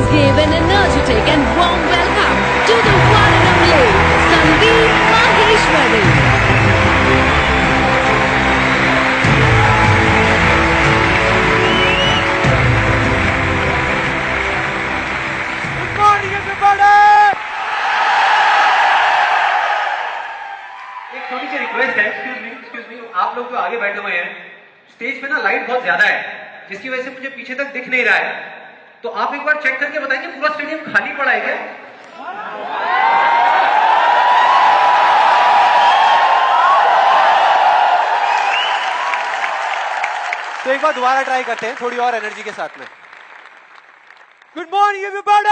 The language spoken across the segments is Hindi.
Please give an energetic and warm welcome to the one and only Sandeep Maheshwari. Good morning, everybody! एक छोटी सी रिक्वेस्ट है, एक्सक्यूज मी, आप लोग जो आगे बैठे हुए हैं, स्टेज पे ना लाइट बहुत ज्यादा है, जिसकी वजह से मुझे पीछे तक दिख नहीं रहा है। तो आप एक बार चेक करके बताएंगे पूरा स्टेडियम खाली पड़ा है क्या? तो एक बार दोबारा ट्राई करते हैं थोड़ी और एनर्जी के साथ में। Good morning everybody!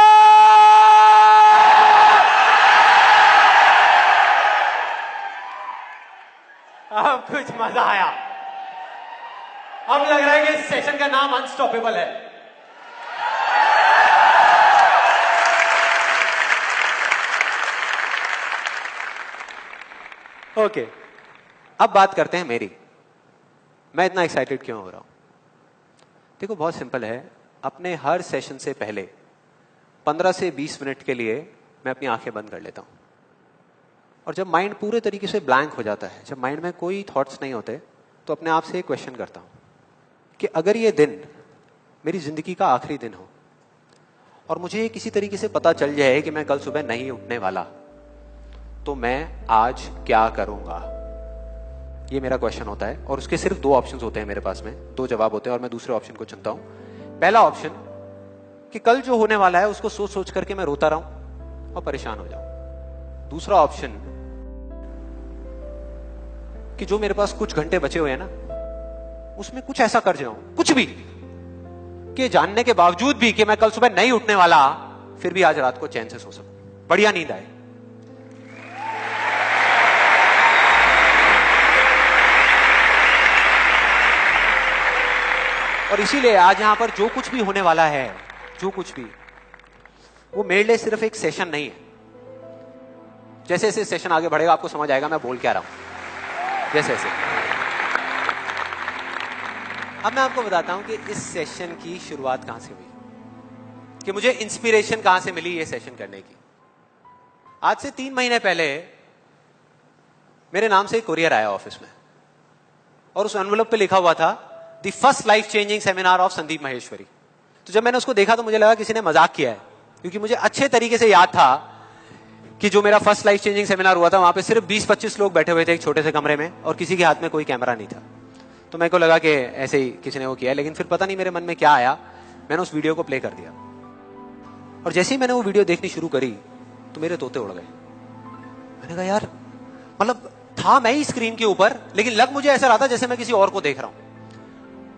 अब कुछ मजा आया। अब लग रहा है कि इस सेशन का नाम अनस्टॉपेबल है। ओके, अब बात करते हैं मेरी। मैं इतना एक्साइटेड क्यों हो रहा हूं? देखो, बहुत सिंपल है। अपने हर सेशन से पहले 15 से 20 मिनट के लिए मैं अपनी आंखें बंद कर लेता हूं। और जब माइंड पूरे तरीके से ब्लैंक हो जाता है, जब माइंड में कोई थॉट्स नहीं होते, तो अपने आप से एक क्वेश्चन करता हूं कि अगर ये दिन मेरी जिंदगी का आखिरी दिन हो और मुझे किसी तरीके से पता चल जाए कि मैं कल सुबह नहीं उठने वाला, तो मैं आज क्या करूंगा? ये मेरा क्वेश्चन होता है। और उसके सिर्फ 2 ऑप्शंस होते हैं मेरे पास में, 2 जवाब होते हैं और मैं दूसरे ऑप्शन को चुनता हूं। पहला ऑप्शन कि कल जो होने वाला है उसको सोच सोच करके मैं रोता रहूं और परेशान हो जाऊं। दूसरा ऑप्शन कि जो मेरे पास कुछ घंटे बचे हुए हैं ना, उसमें कुछ ऐसा कर जाऊं, कुछ भी, कि जानने के बावजूद भी कि मैं कल सुबह नहीं उठने वाला, फिर भी आज रात को चैन से सो सकूं, बढ़िया नींद आए। और इसीलिए आज यहां पर जो कुछ भी होने वाला है, जो कुछ भी, वो मेरे लिए सिर्फ एक सेशन नहीं है। जैसे जैसे सेशन आगे बढ़ेगा आपको समझ आएगा मैं बोल क्या रहा हूं। जैसे जैसे अब मैं आपको बताता हूं कि इस सेशन की शुरुआत कहां से हुई, कि मुझे इंस्पिरेशन कहां से मिली ये सेशन करने की। आज से 3 महीने पहले मेरे नाम से एक कुरियर आया ऑफिस में और उस एनवेलप पे लिखा हुआ था the first life changing seminar of Sandeep Maheshwari. तो जब मैंने उसको देखा तो मुझे लगा किसी ने मजाक किया है, क्योंकि मुझे अच्छे तरीके से याद था कि जो मेरा फर्स्ट लाइफ चेंजिंग सेमिनार हुआ था वहां पे सिर्फ 20-25 लोग बैठे हुए थे एक छोटे से कमरे में और किसी के हाथ में कोई कैमरा नहीं था। तो मेरे को लगा कि ऐसे ही किसी ने वो किया है, लेकिन फिर पता नहीं मेरे मन में क्या आया, मैंने उस वीडियो को प्ले कर दिया। और जैसे ही मैंने वो वीडियो देखनी शुरू करी तो मेरे तोते उड़ गए। मैंने कहा यार, मतलब था मैं ही स्क्रीन के ऊपर, लेकिन लग मुझे ऐसा रहा था जैसे मैं किसी और को देख रहा हूं।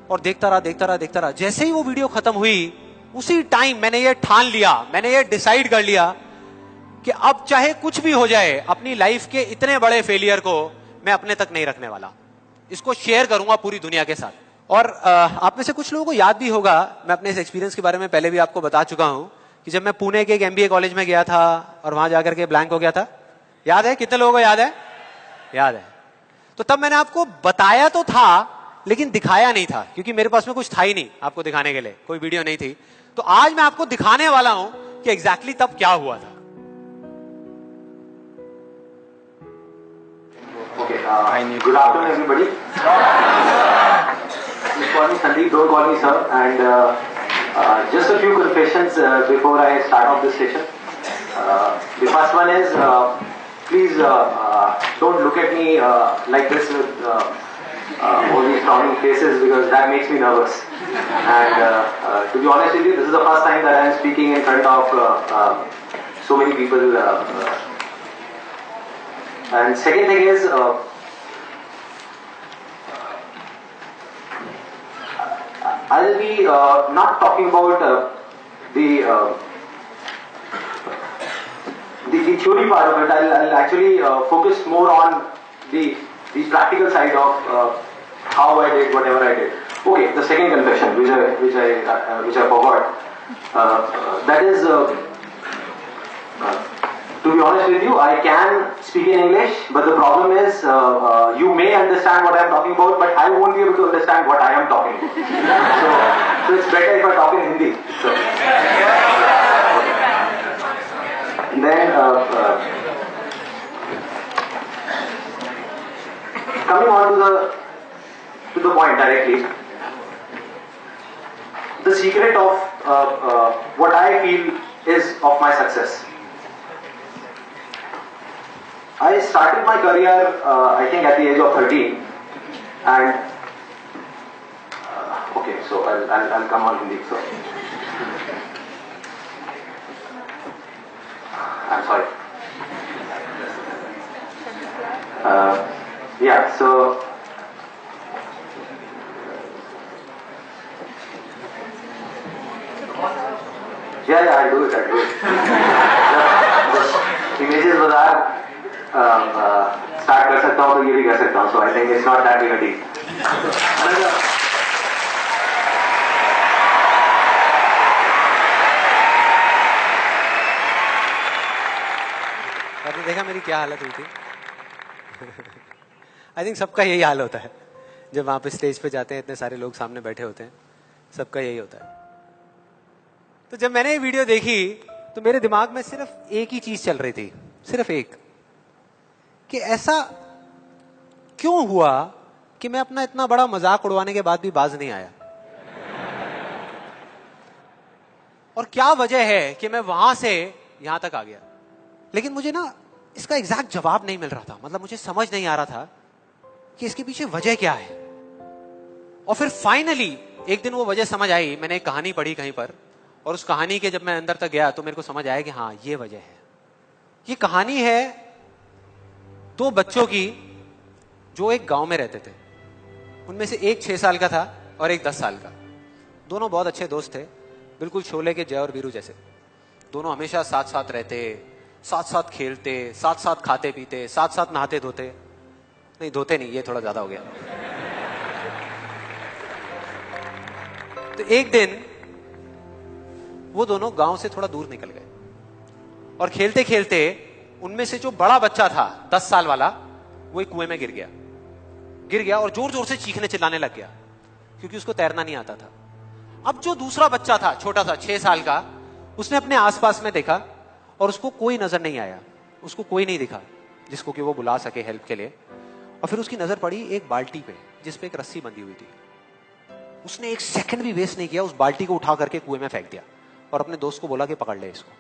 और देखता रहा। जैसे ही वो वीडियो खत्म हुई, उसी टाइम मैंने ये ठान लिया, मैंने ये डिसाइड कर लिया कि अब चाहे कुछ भी हो जाए, अपनी लाइफ के इतने बड़े फेलियर को मैं अपने तक नहीं रखने वाला, इसको शेयर करूंगा पूरी दुनिया के साथ। और आप में से कुछ लोगों को याद भी होगा, मैं अपने इस एक्सपीरियंस के बारे में पहले भी आपको बता चुका हूं कि जब मैं पुणे के एक MBA कॉलेज में गया था और वहां जाकर के ब्लैंक हो गया था। याद है? कितने लोगों को याद है? याद है। तो तब मैंने आपको बताया तो था लेकिन दिखाया नहीं था, क्योंकि मेरे पास में कुछ था ही नहीं आपको दिखाने के लिए, कोई वीडियो नहीं थी। तो आज मैं आपको दिखाने वाला हूं कि एग्जैक्टली तब क्या हुआ था। Good afternoon, everybody. Just call me Sandeep, don't call me sir. And just a few confessions before I start off this session. The first one is, please don't look at me like this with all these frowning faces, because that makes me nervous. And to be honest with you, this is the first time that I am speaking in front of so many people. And second thing is, I'll be not talking about the theory part of it. I'll actually focus more on the practical side of how I did whatever I did. Okay, the second confession, which I forgot. That is, to be honest with you, I can speak in English, but the problem is, you may understand what I am talking about, but I won't be able to understand what I am talking about. So it's better if I talk in Hindi. So. coming on to the point directly, the secret of what I feel is of my success. I started my career, I think, at the age of 13, and okay, so I'll come on Hindi. So I'm sorry. Yeah, so yeah, I'll do it. The images बाजार start कर सकता हूँ तो ये भी कर सकता हूँ. So I think it's not that big a deal. आपने देखा मेरी क्या हालत हुई थी? आई थिंक सबका यही हाल होता है जब वहां पे स्टेज पे जाते हैं, इतने सारे लोग सामने बैठे होते हैं, सबका यही होता है. तो जब मैंने ये वीडियो देखी तो मेरे दिमाग में सिर्फ एक ही चीज चल रही थी, सिर्फ एक, कि ऐसा क्यों हुआ कि मैं अपना इतना बड़ा मजाक उड़वाने के बाद भी बाज नहीं आया, और क्या वजह है कि मैं वहां से यहां तक आ गया. लेकिन मुझे ना इसका एग्जैक्ट जवाब नहीं मिल रहा था. मतलब मुझे समझ नहीं आ रहा था कि इसके पीछे वजह क्या है. और फिर फाइनली एक दिन वो वजह समझ आई. मैंने एक कहानी पढ़ी कहीं पर, और उस कहानी के जब मैं अंदर तक गया तो मेरे को समझ आया कि हाँ, ये वजह है. ये कहानी है दो बच्चों की जो एक गांव में रहते थे. उनमें से एक 6 साल का था और एक 10 साल का. दोनों बहुत अच्छे दोस्त थे, बिल्कुल शोले के जय और वीरू जैसे. दोनों हमेशा साथ साथ रहते, साथ साथ खेलते, साथ साथ खाते पीते, साथ साथ नहाते धोते. नहीं, धोते नहीं, ये थोड़ा ज्यादा हो गया. तो एक दिन वो दोनों गांव से थोड़ा दूर निकल गए और खेलते खेलते उनमें से जो बड़ा बच्चा था 10 साल वाला, वो एक कुएं में गिर गया और जोर जोर से चीखने चिल्लाने लग गया क्योंकि उसको तैरना नहीं आता था. अब जो दूसरा बच्चा था, छोटा सा 6 साल का, उसने अपने आसपास में देखा और उसको कोई नजर नहीं आया, उसको कोई नहीं दिखा जिसको कि वो बुला सके हेल्प के लिए. और फिर उसकी नजर पड़ी एक बाल्टी पे जिसपे एक रस्सी बंधी हुई थी. उसने एक सेकंड भी वेस्ट नहीं किया, उस बाल्टी को उठा करके कुएं में फेंक दिया और अपने दोस्त को बोला कि पकड़ ले इसको.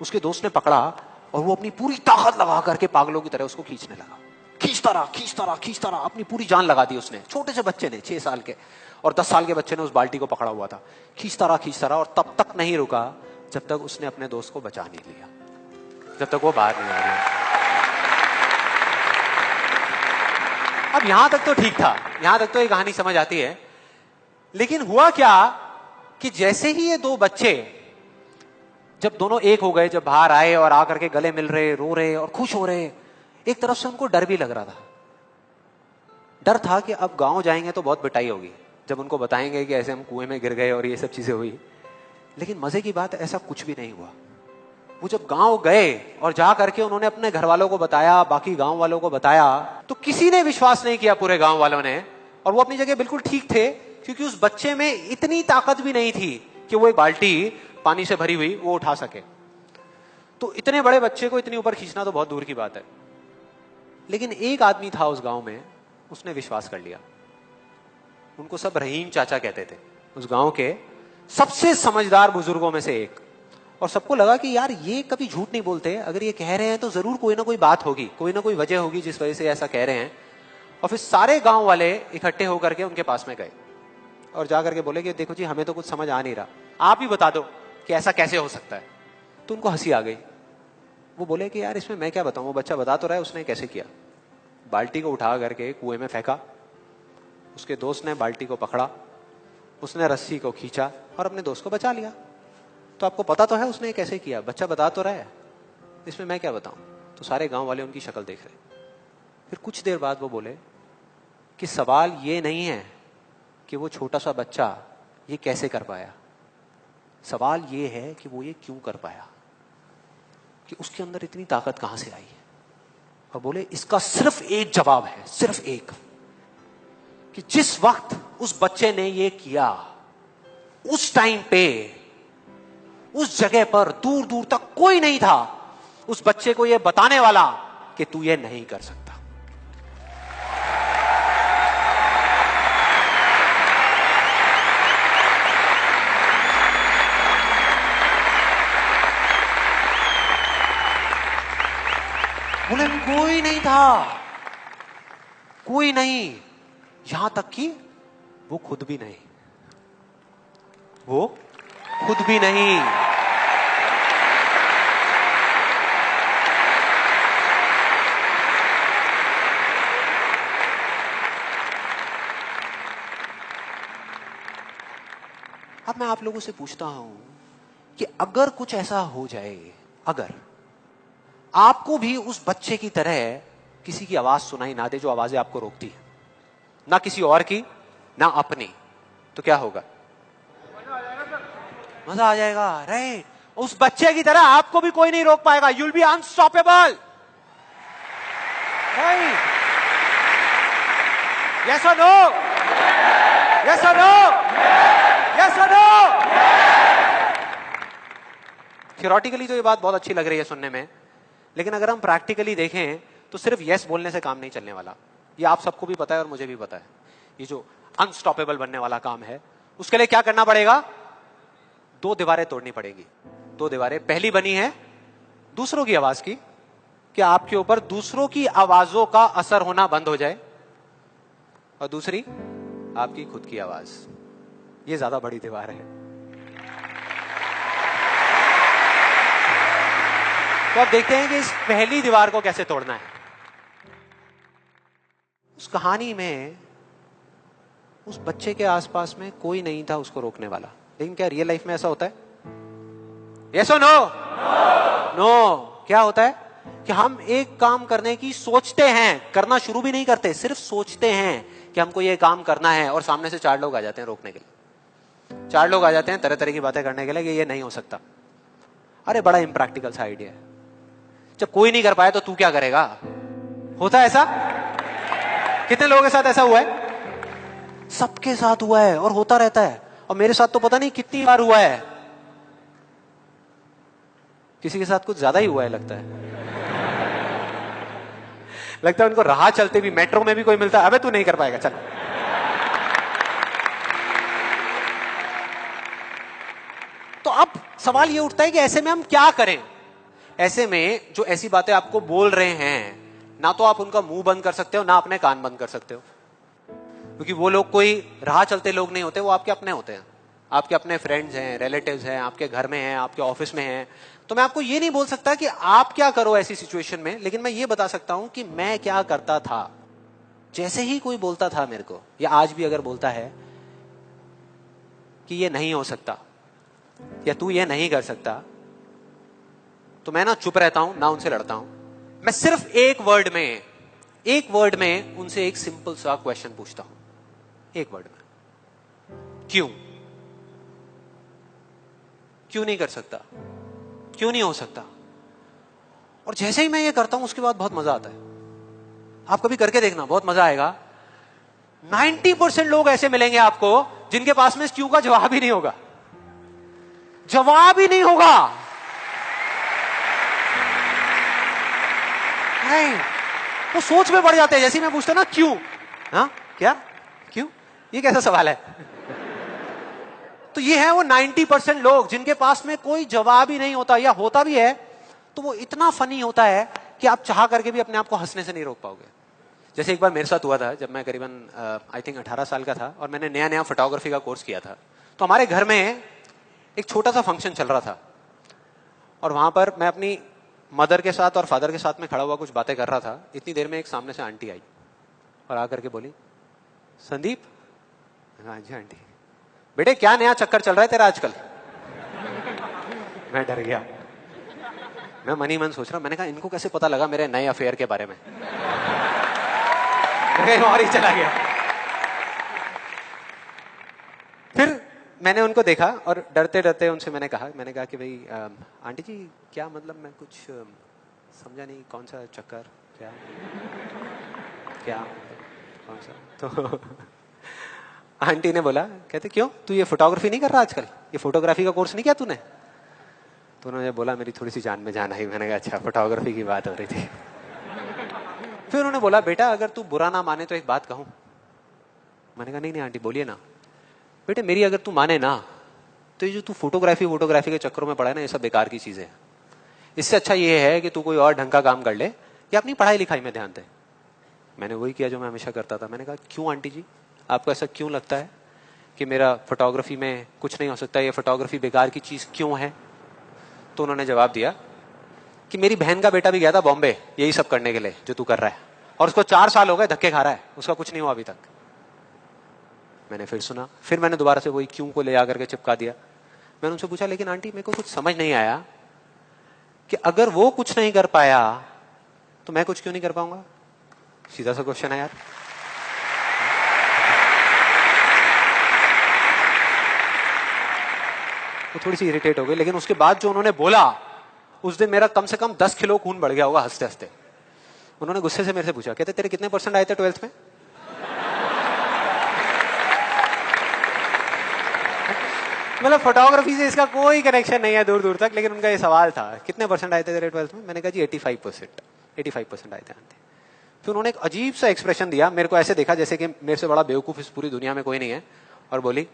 उसके दोस्त ने पकड़ा और वो अपनी पूरी ताकत लगा करके पागलों की तरह उसको खींचने लगा. खींचता रहा, अपनी पूरी जान लगा दी उसने. छोटे से बच्चे ने, 6 साल के और 10 साल के बच्चे ने उस बाल्टी को पकड़ा हुआ था. खींचता रहा और तब तक नहीं रुका जब तक उसने अपने दोस्त को बचा नहीं लिया, जब तक वो बाहर नहीं आ गया. अब यहां तक तो ठीक था, यहां तक तो ये कहानी समझ आती है. लेकिन हुआ क्या कि जैसे ही ये दो बच्चे, जब दोनों एक हो गए, जब बाहर आए और आकर के गले मिल रहे, रो रहे और खुश हो रहे, एक तरफ से उनको डर भी लग रहा था. डर था कि अब गांव जाएंगे तो बहुत पिटाई होगी जब उनको बताएंगे कि ऐसे हम कुएं में गिर गए और ये सब चीजें हुई. लेकिन मजे की बात, ऐसा कुछ भी नहीं हुआ. वो जब गांव गए और जा करके उन्होंने अपने घर वालों को बताया, बाकी गांव वालों को बताया, तो किसी ने विश्वास नहीं किया, पूरे गांव वालों ने. और वो अपनी जगह बिल्कुल ठीक थे क्योंकि उस बच्चे में इतनी ताकत भी नहीं थी कि वो एक बाल्टी पानी से भरी हुई वो उठा सके. तो इतने बड़े बच्चे को इतनी ऊपर खींचना तो बहुत दूर की बात है. लेकिन एक आदमी था उस गांव में, उसने विश्वास कर लिया. उनको सब रहीम चाचा कहते थे, उस गांव के सबसे समझदार बुजुर्गों में से एक. और सबको लगा कि यार ये कभी झूठ नहीं बोलते, अगर ये कह रहे हैं तो जरूर कोई ना कोई बात होगी, कोई ना कोई वजह होगी जिस वजह से ऐसा कह रहे हैं. और फिर सारे गांव वाले इकट्ठे होकर के उनके पास में गए और जाकर के बोले कि देखो जी, हमें तो कुछ समझ आ नहीं रहा, आप ही बता दो कि ऐसा कैसे हो सकता है. तो उनको हंसी आ गई. वो बोले कि यार इसमें मैं क्या बताऊं, वो बच्चा बता तो रहा है उसने कैसे किया. बाल्टी को उठा करके कुएं में फेंका, उसके दोस्त ने बाल्टी को पकड़ा, उसने रस्सी को खींचा और अपने दोस्त को बचा लिया. तो आपको पता तो है उसने कैसे किया, बच्चा बता तो रहा है, इसमें मैं क्या बताऊं. तो सारे गांव वाले उनकी शक्ल देख रहे. फिर कुछ देर बाद वो बोले कि सवाल ये नहीं है कि वो छोटा सा बच्चा ये कैसे कर पाया, सवाल ये है कि वो ये क्यों कर पाया, कि उसके अंदर इतनी ताकत कहां से आई है. और बोले इसका सिर्फ एक जवाब है, सिर्फ एक, कि जिस वक्त उस बच्चे ने ये किया, उस टाइम पे उस जगह पर दूर दूर तक कोई नहीं था उस बच्चे को यह बताने वाला कि तू ये नहीं कर सकता। बोले कोई नहीं था, कोई नहीं, यहां तक कि वो खुद भी नहीं, वो खुद भी नहीं। अब मैं आप लोगों से पूछता हूं कि अगर कुछ ऐसा हो जाए, अगर आपको भी उस बच्चे की तरह किसी की आवाज सुनाई ना दे जो आवाजें आपको रोकती है, ना किसी और की ना अपनी, तो क्या होगा? मजा आ जाएगा, राइट? उस बच्चे की तरह आपको भी कोई नहीं रोक पाएगा। You'll be unstoppable, right? Yes और नो? यस और नो? यस और नो? थियोरेटिकली तो ये बात बहुत अच्छी लग रही है सुनने में, लेकिन अगर हम प्रैक्टिकली देखें तो सिर्फ यस बोलने से काम नहीं चलने वाला। ये आप सबको भी पता है और मुझे भी पता है। ये जो अनस्टॉपेबल बनने वाला काम है, उसके लिए क्या करना पड़ेगा? 2 दीवारें तोड़नी पड़ेगी। 2 दीवारें, पहली बनी है दूसरों की आवाज की, कि आपके ऊपर दूसरों की आवाजों का असर होना बंद हो जाए, और दूसरी आपकी खुद की आवाज। ये ज्यादा बड़ी दीवार है। तो अब देखते हैं कि इस पहली दीवार को कैसे तोड़ना है। उस कहानी में उस बच्चे के आसपास में कोई नहीं था उसको रोकने वाला, लेकिन क्या रियल लाइफ में ऐसा होता है? यस और नो? नो। क्या होता है कि हम एक काम करने की सोचते हैं, करना शुरू भी नहीं करते, सिर्फ सोचते हैं कि हमको ये काम करना है, और सामने से 4 लोग आ जाते हैं रोकने के लिए। 4 लोग आ जाते हैं तरह तरह की बातें करने के लिए कि ये नहीं हो सकता। अरे बड़ा इम्प्रैक्टिकल सा आइडिया है। जब कोई नहीं कर पाया तो तू क्या करेगा? होता है ऐसा? कितने लोगों के साथ ऐसा हुआ है? सबके साथ हुआ है और होता रहता है। और मेरे साथ तो पता नहीं कितनी बार हुआ है। किसी के साथ कुछ ज्यादा ही हुआ है लगता है। लगता है उनको राह चलते भी, मेट्रो में भी कोई मिलता है, अबे तू नहीं कर पाएगा, चल। तो अब सवाल ये उठता है कि ऐसे में हम क्या करें? ऐसे में जो ऐसी बातें आपको बोल रहे हैं, ना तो आप उनका मुंह बंद कर सकते हो, ना अपने कान बंद कर सकते हो, क्योंकि वो लोग कोई राह चलते लोग नहीं होते, वो आपके अपने होते हैं। आपके अपने फ्रेंड्स हैं, रिलेटिव्स हैं, आपके घर में हैं, आपके ऑफिस में हैं। तो मैं आपको ये नहीं बोल सकता कि आप क्या करो ऐसी सिचुएशन में, लेकिन मैं ये बता सकता हूं कि मैं क्या करता था। जैसे ही कोई बोलता था मेरे को, या आज भी अगर बोलता है कि ये नहीं हो सकता या तू ये नहीं कर सकता, तो मैं ना चुप रहता हूं, ना उनसे लड़ता हूं। मैं सिर्फ एक वर्ड में उनसे एक सिंपल सा क्वेश्चन पूछता हूं, एक वर्ड में। क्यों? क्यों नहीं कर सकता? क्यों नहीं हो सकता? और जैसे ही मैं ये करता हूं उसके बाद बहुत मजा आता है। आप कभी करके देखना, बहुत मजा आएगा। 90% लोग ऐसे मिलेंगे आपको जिनके पास में इस क्यों का जवाब ही नहीं होगा। जवाब ही नहीं होगा। नहीं, तो सोच में पड़ जाते हैं। जैसे मैं पूछता ना क्यों, हाँ क्या, क्यों, ये कैसा सवाल है? तो ये है वो 90% लोग जिनके पास में कोई जवाब ही नहीं होता, या होता भी है तो वो इतना फनी होता है कि आप चाह करके भी अपने आप को हंसने से नहीं रोक पाओगे। जैसे एक बार मेरे साथ हुआ था, जब मैं करीबन आई थिंक 18 साल का था और मैंने नया फोटोग्राफी का कोर्स किया था। तो हमारे घर में एक छोटा सा फंक्शन चल रहा था, और वहां पर मैं अपनी मदर के साथ और फादर के साथ में खड़ा हुआ कुछ बातें कर रहा था। इतनी देर में एक सामने से आंटी आई और आकर के बोली, संदीप। हाँ जी आंटी। बेटे क्या नया चक्कर चल रहा है तेरा आजकल? मैं डर गया। मैं मन ही मन सोच रहा, मैंने कहा इनको कैसे पता लगा मेरे नए अफेयर के बारे में? और ही चला गया। फिर मैंने उनको देखा और डरते डरते उनसे मैंने कहा कि भाई आंटी जी क्या मतलब, मैं कुछ समझा नहीं, कौन सा चक्कर, क्या क्या कौन सा? तो आंटी ने बोला, कहते क्यों, तू ये फोटोग्राफी नहीं कर रहा आजकल? ये फोटोग्राफी का कोर्स नहीं किया तूने? तो उन्होंने बोला, मेरी थोड़ी सी जान में जान आई। मैंने कहा अच्छा, फोटोग्राफी की बात हो रही थी। फिर उन्होंने बोला, बेटा अगर तू बुरा ना माने तो एक बात कहूं। मैंने कहा नहीं नहीं आंटी बोलिए ना। बेटे मेरी अगर तू माने ना, तो ये जो तू फोटोग्राफी के चक्करों में पड़ा है ना, ये सब बेकार की चीजें हैं। इससे अच्छा ये है कि तू कोई और ढंग का काम कर ले या अपनी पढ़ाई लिखाई में ध्यान दे। मैंने वही किया जो मैं हमेशा करता था। मैंने कहा क्यों आंटी जी, आपको ऐसा क्यों लगता है कि मेरा फोटोग्राफी में कुछ नहीं हो सकता, ये फोटोग्राफी बेकार की चीज क्यों है? तो उन्होंने जवाब दिया कि मेरी बहन का बेटा भी गया था बॉम्बे यही सब करने के लिए जो तू कर रहा है, और उसको 4 साल हो गए धक्के खा रहा है, उसका कुछ नहीं हुआ अभी तक। मैंने फिर सुना, फिर मैंने दोबारा से वही क्यों को ले आकर के चिपका दिया। मैंने उनसे पूछा, लेकिन आंटी मेरे को कुछ समझ नहीं आया कि अगर वो कुछ नहीं कर पाया तो मैं कुछ क्यों नहीं कर पाऊंगा? सीधा सा क्वेश्चन है यार। वो थोड़ी सी इरिटेट हो गई, लेकिन उसके बाद जो उन्होंने बोला, उस दिन मेरा कम से कम 10 किलो खून बढ़ गया होगा हंसते हंसते। उन्होंने गुस्से से मेरे से पूछा, कहते तेरे कितने % आए थे 12th में? मतलब फोटोग्राफी से इसका कोई कनेक्शन नहीं है दूर दूर तक, लेकिन उनका ये सवाल था कितने % आए थे तेरे 12th में? मैंने कहा जी 85% आए थे आंटी। फिर उन्होंने एक अजीब सा एक्सप्रेशन दिया, मेरे को ऐसे देखा जैसे कि मेरे से बड़ा बेवकूफ इस पूरी दुनिया में कोई नहीं है, और बोली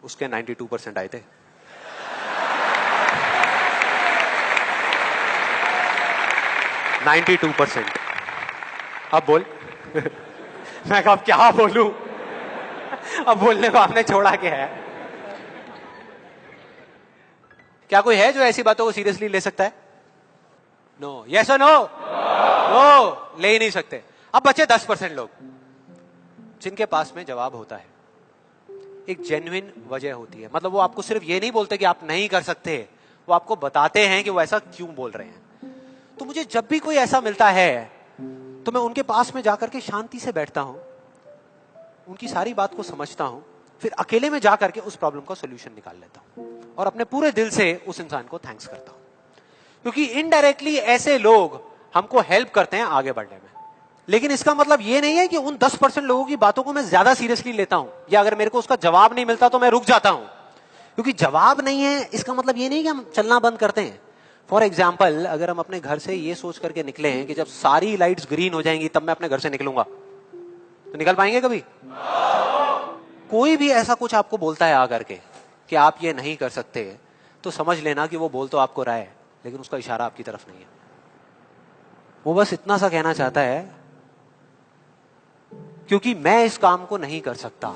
उसके 92% आए थे। अब बोल। मैं कहा अब क्या बोलूं, अब बोलने को आपने छोड़ा क्या है? क्या कोई है जो ऐसी बातों को सीरियसली ले सकता है? नो, यस और नो? नो, ले ही नहीं सकते। अब बचे 10% लोग जिनके पास में जवाब होता है, एक जेन्युइन वजह होती है। मतलब वो आपको सिर्फ ये नहीं बोलते कि आप नहीं कर सकते, वो आपको बताते हैं कि वो ऐसा क्यों बोल रहे हैं। तो मुझे जब भी कोई ऐसा मिलता है तो मैं उनके पास में जाकर के शांति से बैठता हूं, उनकी सारी बात को समझता हूं, फिर अकेले में जाकर के उस प्रॉब्लम का सॉल्यूशन निकाल लेता हूं और अपने पूरे दिल से उस इंसान को थैंक्स करता हूं। क्योंकि इनडायरेक्टली ऐसे लोग हमको हेल्प करते हैं आगे बढ़ने में। लेकिन इसका मतलब ये नहीं है कि उन 10% लोगों की बातों को मैं ज्यादा सीरियसली लेता हूं, या अगर मेरे को उसका जवाब नहीं मिलता तो मैं रुक जाता हूं। क्योंकि जवाब नहीं है इसका मतलब ये नहीं कि हम चलना बंद करते हैं। फॉर एग्जाम्पल, अगर हम अपने घर से ये सोच करके निकले हैं कि जब सारी लाइट्स ग्रीन हो जाएंगी तब मैं अपने घर से निकलूंगा, तो निकल पाएंगे कभी? कोई भी ऐसा कुछ आपको बोलता है आकर के कि आप ये नहीं कर सकते, तो समझ लेना कि वो बोल तो आपको रहा है, लेकिन उसका इशारा आपकी तरफ नहीं है। वो बस इतना सा कहना चाहता है क्योंकि मैं इस काम को नहीं कर सकता।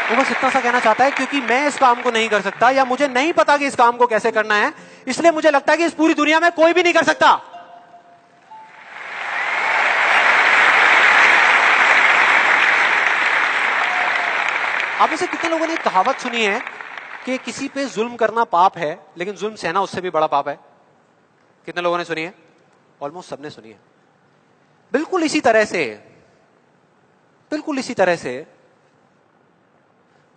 वो बस इतना सा कहना चाहता है क्योंकि मैं इस काम को नहीं कर सकता, या मुझे नहीं पता कि इस काम को कैसे करना है, इसलिए मुझे लगता है कि इस पूरी दुनिया में कोई भी नहीं कर सकता। आप में से कितने लोगों ने कहावत सुनी है कि किसी पे जुल्म करना पाप है, लेकिन जुल्म सहना उससे भी बड़ा पाप है? कितने लोगों ने सुनी है? ऑलमोस्ट सबने सुनी है। बिल्कुल इसी तरह से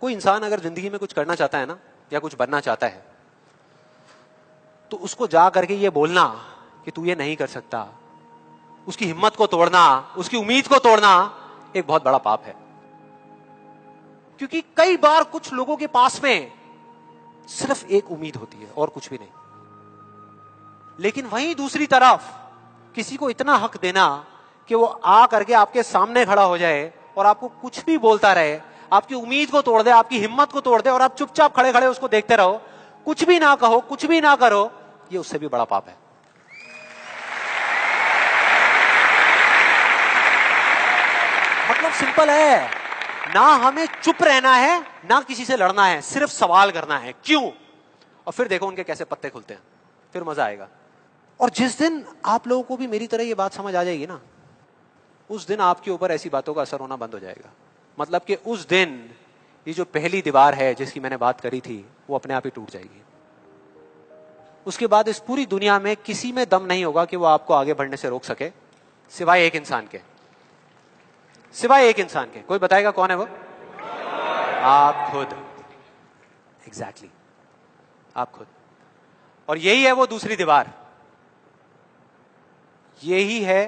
कोई इंसान अगर जिंदगी में कुछ करना चाहता है ना, या कुछ बनना चाहता है, तो उसको जा करके ये बोलना कि तू ये नहीं कर सकता, उसकी हिम्मत को तोड़ना, उसकी उम्मीद को तोड़ना एक बहुत बड़ा पाप है। क्योंकि कई बार कुछ लोगों के पास में सिर्फ एक उम्मीद होती है और कुछ भी नहीं, लेकिन वहीं दूसरी तरफ किसी को इतना हक देना कि वो आ करके आपके सामने खड़ा हो जाए और आपको कुछ भी बोलता रहे, आपकी उम्मीद को तोड़ दे, आपकी हिम्मत को तोड़ दे, और आप चुपचाप खड़े खड़े उसको देखते रहो, कुछ भी ना कहो, कुछ भी ना करो, ये उससे भी बड़ा पाप है। मतलब सिंपल है, ना हमें चुप रहना है, ना किसी से लड़ना है, सिर्फ सवाल करना है क्यों, और फिर देखो उनके कैसे पत्ते खुलते हैं, फिर मजा आएगा। और जिस दिन आप लोगों को भी मेरी तरह ये बात समझ आ जाएगी ना, उस दिन आपके ऊपर ऐसी बातों का असर होना बंद हो जाएगा। मतलब कि उस दिन ये जो पहली दीवार है जिसकी मैंने बात करी थी, वो अपने आप ही टूट जाएगी। उसके बाद इस पूरी दुनिया में किसी में दम नहीं होगा कि वो आपको आगे बढ़ने से रोक सके, सिवाय एक इंसान के। कोई बताएगा कौन है वो? आप खुद। एग्जैक्टली, आप खुद। और यही है वो दूसरी दीवार, यही है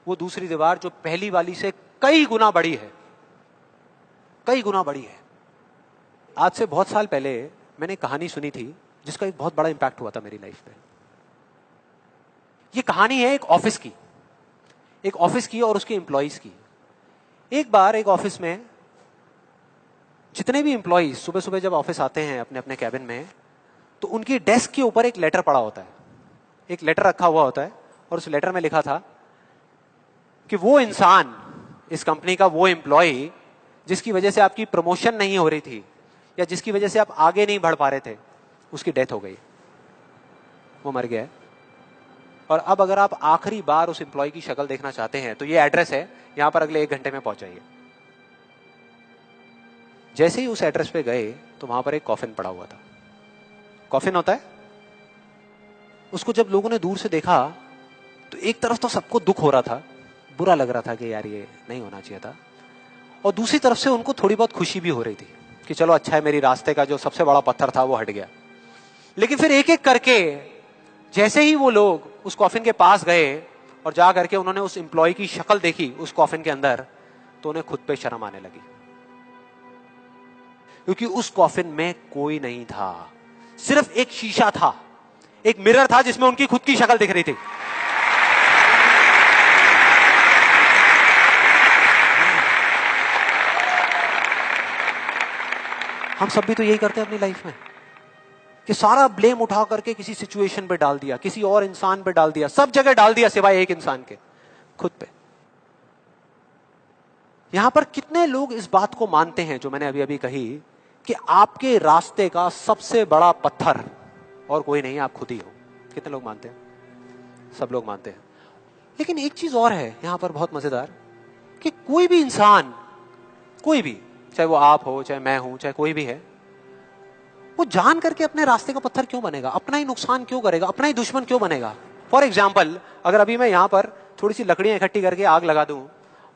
वो दूसरी दीवार जो पहली वाली से कई गुना बड़ी है। कई गुना बड़ी है। आज से बहुत साल पहले मैंने कहानी सुनी थी जिसका एक बहुत बड़ा इंपैक्ट हुआ था मेरी लाइफ पे। ये कहानी है एक ऑफिस की और उसके एम्प्लॉइज की। एक बार एक ऑफिस में जितने भी एम्प्लॉइज सुबह सुबह जब ऑफिस आते हैं अपने अपने कैबिन में, तो उनकी डेस्क के ऊपर एक लेटर पड़ा होता है, एक लेटर रखा हुआ होता है, और उस लेटर में लिखा था कि वो इंसान, इस कंपनी का वो एम्प्लॉय जिसकी वजह से आपकी प्रमोशन नहीं हो रही थी या जिसकी वजह से आप आगे नहीं बढ़ पा रहे थे, उसकी डेथ हो गई, वो मर गया है। और अब अगर आप आखिरी बार उस एम्प्लॉय की शक्ल देखना चाहते हैं तो ये एड्रेस है, यहां पर अगले 1 घंटे में पहुंच जाइए। जैसे ही उस एड्रेस पे गए तो वहां पर एक कॉफिन पड़ा हुआ था। कॉफिन होता है, उसको जब लोगों ने दूर से देखा तो एक तरफ तो सबको दुख हो रहा था, बुरा लग रहा था कि यार ये नहीं होना चाहिए था, और दूसरी तरफ से उनको थोड़ी बहुत खुशी भी हो रही थी कि चलो अच्छा है, मेरी रास्ते का जो सबसे बड़ा पत्थर था वो हट गया। लेकिन फिर एक एक करके जैसे ही वो लोग उस कॉफिन के पास गए और जा करके उन्होंने उस एम्प्लॉय की शक्ल देखी उस कॉफिन के अंदर, तो उन्हें खुद पे शर्म आने लगी, क्योंकि उस कॉफिन में कोई नहीं था, सिर्फ एक शीशा था, एक मिरर था जिसमें उनकी खुद की शक्ल दिख रही थी। हम सब भी तो यही करते हैं अपनी लाइफ में कि सारा ब्लेम उठा करके किसी सिचुएशन पे डाल दिया, किसी और इंसान पे डाल दिया, सब जगह डाल दिया सिवाय एक इंसान के, खुद पे। यहां पर कितने लोग इस बात को मानते हैं जो मैंने अभी अभी कही कि आपके रास्ते का सबसे बड़ा पत्थर और कोई नहीं, आप खुद ही हो? कितने लोग मानते हैं? सब लोग मानते हैं। लेकिन एक चीज और है यहां पर बहुत मजेदार, कि कोई भी इंसान, कोई भी, चाहे वो आप हो, चाहे मैं हूं, चाहे कोई भी है, वो जान करके अपने रास्ते का पत्थर क्यों बनेगा? अपना ही नुकसान क्यों करेगा? अपना ही दुश्मन क्यों बनेगा? फॉर एग्जाम्पल, अगर अभी मैं यहां पर थोड़ी सी लकड़ियां इकट्ठी करके आग लगा दूं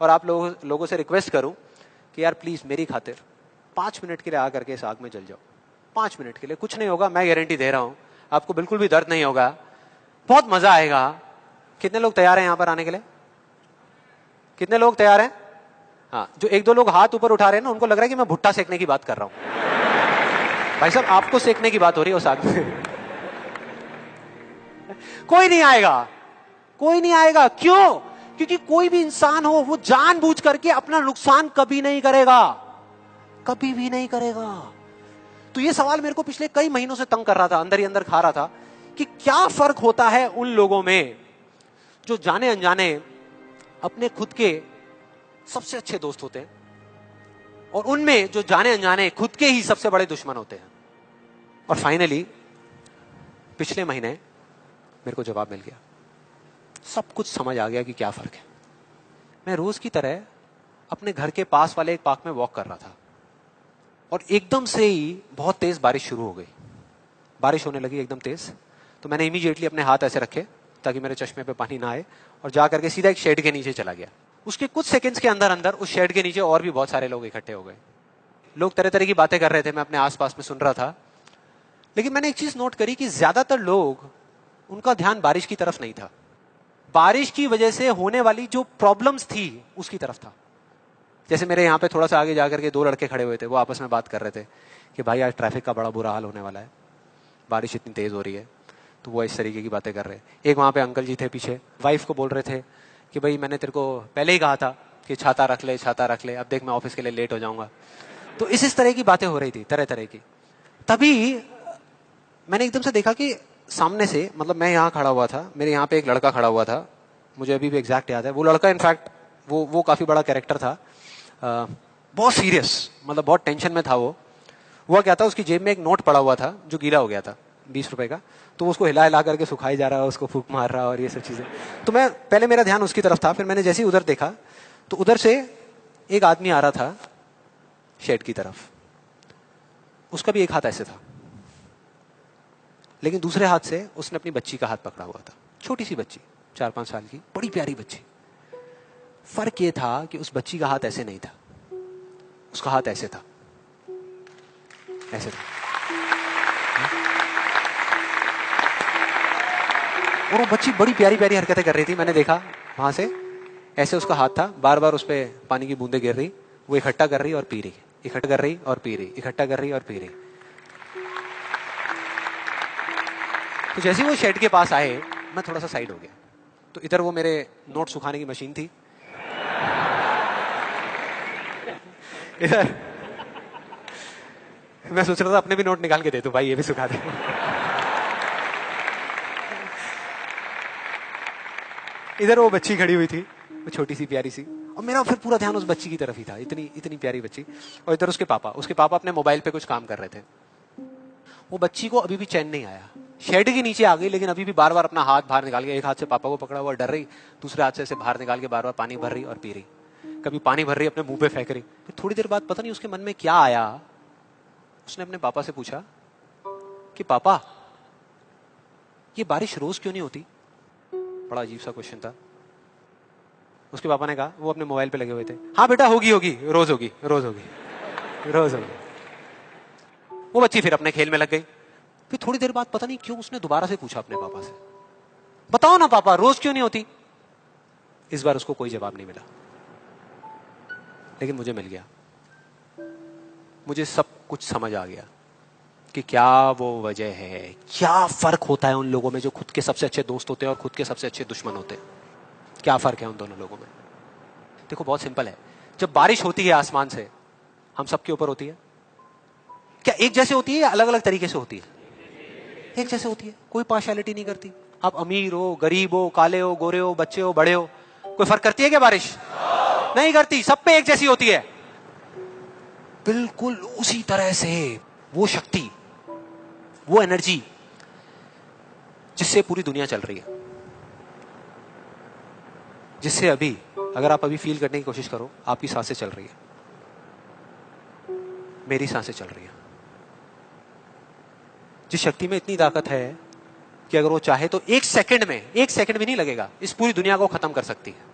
और आप लोगों से रिक्वेस्ट करूं कि यार प्लीज मेरी खातिर 5 मिनट के लिए आ करके इस आग में जल जाओ, 5 मिनट के लिए, कुछ नहीं होगा, मैं गारंटी दे रहा हूं, आपको बिल्कुल भी दर्द नहीं होगा, बहुत मजा आएगा। कितने लोग तैयार हैं यहां पर आने के लिए? कितने लोग तैयार हैं? हाँ, जो 1-2 लोग हाथ ऊपर उठा रहे हैं ना, उनको लग रहा है कि मैं भुट्टा सेकने की बात कर रहा हूं। भाई साहब, आपको सेकने की बात हो रही है उस आग में। कोई नहीं आएगा, कोई नहीं आएगा। क्यों? क्योंकि कोई भी इंसान हो वो जानबूझ करके अपना नुकसान कभी नहीं करेगा, कभी भी नहीं करेगा। तो ये सवाल मेरे को पिछले कई महीनों से तंग कर रहा था, अंदर ही अंदर खा रहा था कि क्या फर्क होता है उन लोगों में जो जाने अनजाने अपने खुद के सबसे अच्छे दोस्त होते हैं और उनमें जो जाने अनजाने खुद के ही सबसे बड़े दुश्मन होते हैं। और फाइनली पिछले महीने मेरे को जवाब मिल गया, सब कुछ समझ आ गया कि क्या फर्क है। मैं रोज की तरह अपने घर के पास वाले एक पार्क में वॉक कर रहा था और एकदम से ही बहुत तेज बारिश शुरू हो गई, बारिश होने लगी एकदम तेज। तो मैंने इमीडिएटली अपने हाथ ऐसे रखे ताकि मेरे चश्मे पे पानी ना आए और जा करके सीधा एक शेड के नीचे चला गया। उसके कुछ सेकंड्स के अंदर अंदर उस शेड के नीचे और भी बहुत सारे लोग इकट्ठे हो गए। लोग तरह तरह की बातें कर रहे थे, मैं अपने आसपास में सुन रहा था। लेकिन मैंने एक चीज नोट करी कि ज्यादातर लोग, उनका ध्यान बारिश की तरफ नहीं था, बारिश की वजह से होने वाली जो प्रॉब्लम्स थी उसकी तरफ था। जैसे मेरे यहाँ पे थोड़ा सा आगे जाकर के 2 लड़के खड़े हुए थे, वो आपस में बात कर रहे थे कि भाई आज ट्रैफिक का बड़ा बुरा हाल होने वाला है, बारिश इतनी तेज हो रही है। तो वो इस तरीके की बातें कर रहे। एक वहां पे अंकल जी थे पीछे, वाइफ को बोल रहे थे कि भाई मैंने तेरे को पहले ही कहा था कि छाता रख ले, छाता रख ले, अब देख मैं ऑफिस के लिए लेट हो जाऊंगा। तो इस तरह की बातें हो रही थी, तरह तरह की। तभी मैंने एकदम से देखा कि सामने से, मतलब मैं यहाँ खड़ा हुआ था, मेरे यहाँ पे एक लड़का खड़ा हुआ था, मुझे अभी भी एग्जैक्ट याद है। वो लड़का इनफैक्ट वो काफी बड़ा कैरेक्टर था, बहुत सीरियस, मतलब बहुत टेंशन में था वो। हुआ क्या था, उसकी जेब में एक नोट पड़ा हुआ था जो गीला हो गया था, 20 रुपए का। तो वो उसको हिला हिला करके सुखाई जा रहा है, उसको फूंक मार रहा और ये सब चीजें। तो मैं पहले, मेरा ध्यान उसकी तरफ था, फिर मैंने जैसे ही उधर देखा तो उधर से एक आदमी आ रहा था शेड की तरफ। उसका भी एक हाथ ऐसे था, लेकिन दूसरे हाथ से उसने अपनी बच्ची का हाथ पकड़ा हुआ था, छोटी सी बच्ची, 4-5 साल की, बड़ी प्यारी बच्ची। फर्क ये था कि उस बच्ची का हाथ ऐसे नहीं था, उसका हाथ ऐसे था, ऐसे था। और वो बच्ची बड़ी प्यारी प्यारी हरकतें कर रही थी। मैंने देखा वहां से, ऐसे उसका हाथ था, बार बार उस पर पानी की बूंदें गिर रही, वो इकट्ठा कर रही और पी रही। इकट्ठा कर रही और पी रही, इकट्ठा कर रही और पी रही। तो जैसे ही वो शेड के पास आए, मैं थोड़ा सा साइड हो गया। तो इधर वो मेरे नोट सुखाने की मशीन थी, इधर मैं सोच रहा था अपने भी नोट निकाल के दे दो भाई, ये भी सुखा दे। इधर वो बच्ची खड़ी हुई थी, वो छोटी सी प्यारी सी, और मेरा फिर पूरा ध्यान उस बच्ची की तरफ ही था, इतनी इतनी प्यारी बच्ची। और इधर उसके पापा अपने मोबाइल पे कुछ काम कर रहे थे। वो बच्ची को अभी भी चैन नहीं आया, शेड के नीचे आ गई, लेकिन अभी भी बार बार अपना हाथ बाहर निकाल के, एक हाथ से पापा को पकड़ा हुआ डर रही, दूसरे हाथ से ऐसे बाहर निकाल के बार बार पानी भर रही और पी रही। कभी पानी भर रही, अपने मुंह पे फेंक रही। फिर थोड़ी देर बाद पता नहीं उसके मन में क्या आया, उसने अपने पापा से पूछा कि पापा, ये बारिश रोज क्यों नहीं होती? बड़ा अजीब सा क्वेश्चन था। उसके पापा ने कहा, वो अपने मोबाइल पे लगे हुए थे, हाँ बेटा होगी होगी, रोज होगी, रोज होगी, रोज होगी। वो बच्ची फिर अपने खेल में लग गई। फिर थोड़ी देर बाद पता नहीं क्यों उसने दोबारा से पूछा अपने पापा से, बताओ ना पापा, रोज क्यों नहीं होती? इस बार उसको कोई जवाब नहीं मिला, लेकिन मुझे मिल गया। मुझे सब कुछ समझ आ गया कि क्या वो वजह है, क्या फर्क होता है उन लोगों में जो खुद के सबसे अच्छे दोस्त होते हैं और खुद के सबसे अच्छे दुश्मन होते हैं। क्या फर्क है उन दोनों लोगों में? देखो बहुत सिंपल है। जब बारिश होती है आसमान से, हम सबके ऊपर होती है, क्या एक जैसे होती है या अलग अलग तरीके से होती है? एक जैसे होती है, कोई पार्शियलिटी नहीं करती। आप अमीर हो, गरीब हो, काले हो, गोरे हो, बच्चे हो, बड़े हो, कोई फर्क करती है क्या बारिश? नहीं करती, सब पे एक जैसी होती है। बिल्कुल उसी तरह से वो शक्ति, वो एनर्जी जिससे पूरी दुनिया चल रही है, जिससे अभी अगर आप अभी फील करने की कोशिश करो, आपकी सांसें चल रही है, मेरी सांसें चल रही है। जिस शक्ति में इतनी ताकत है कि अगर वो चाहे तो एक सेकंड भी नहीं लगेगा, इस पूरी दुनिया को खत्म कर सकती है,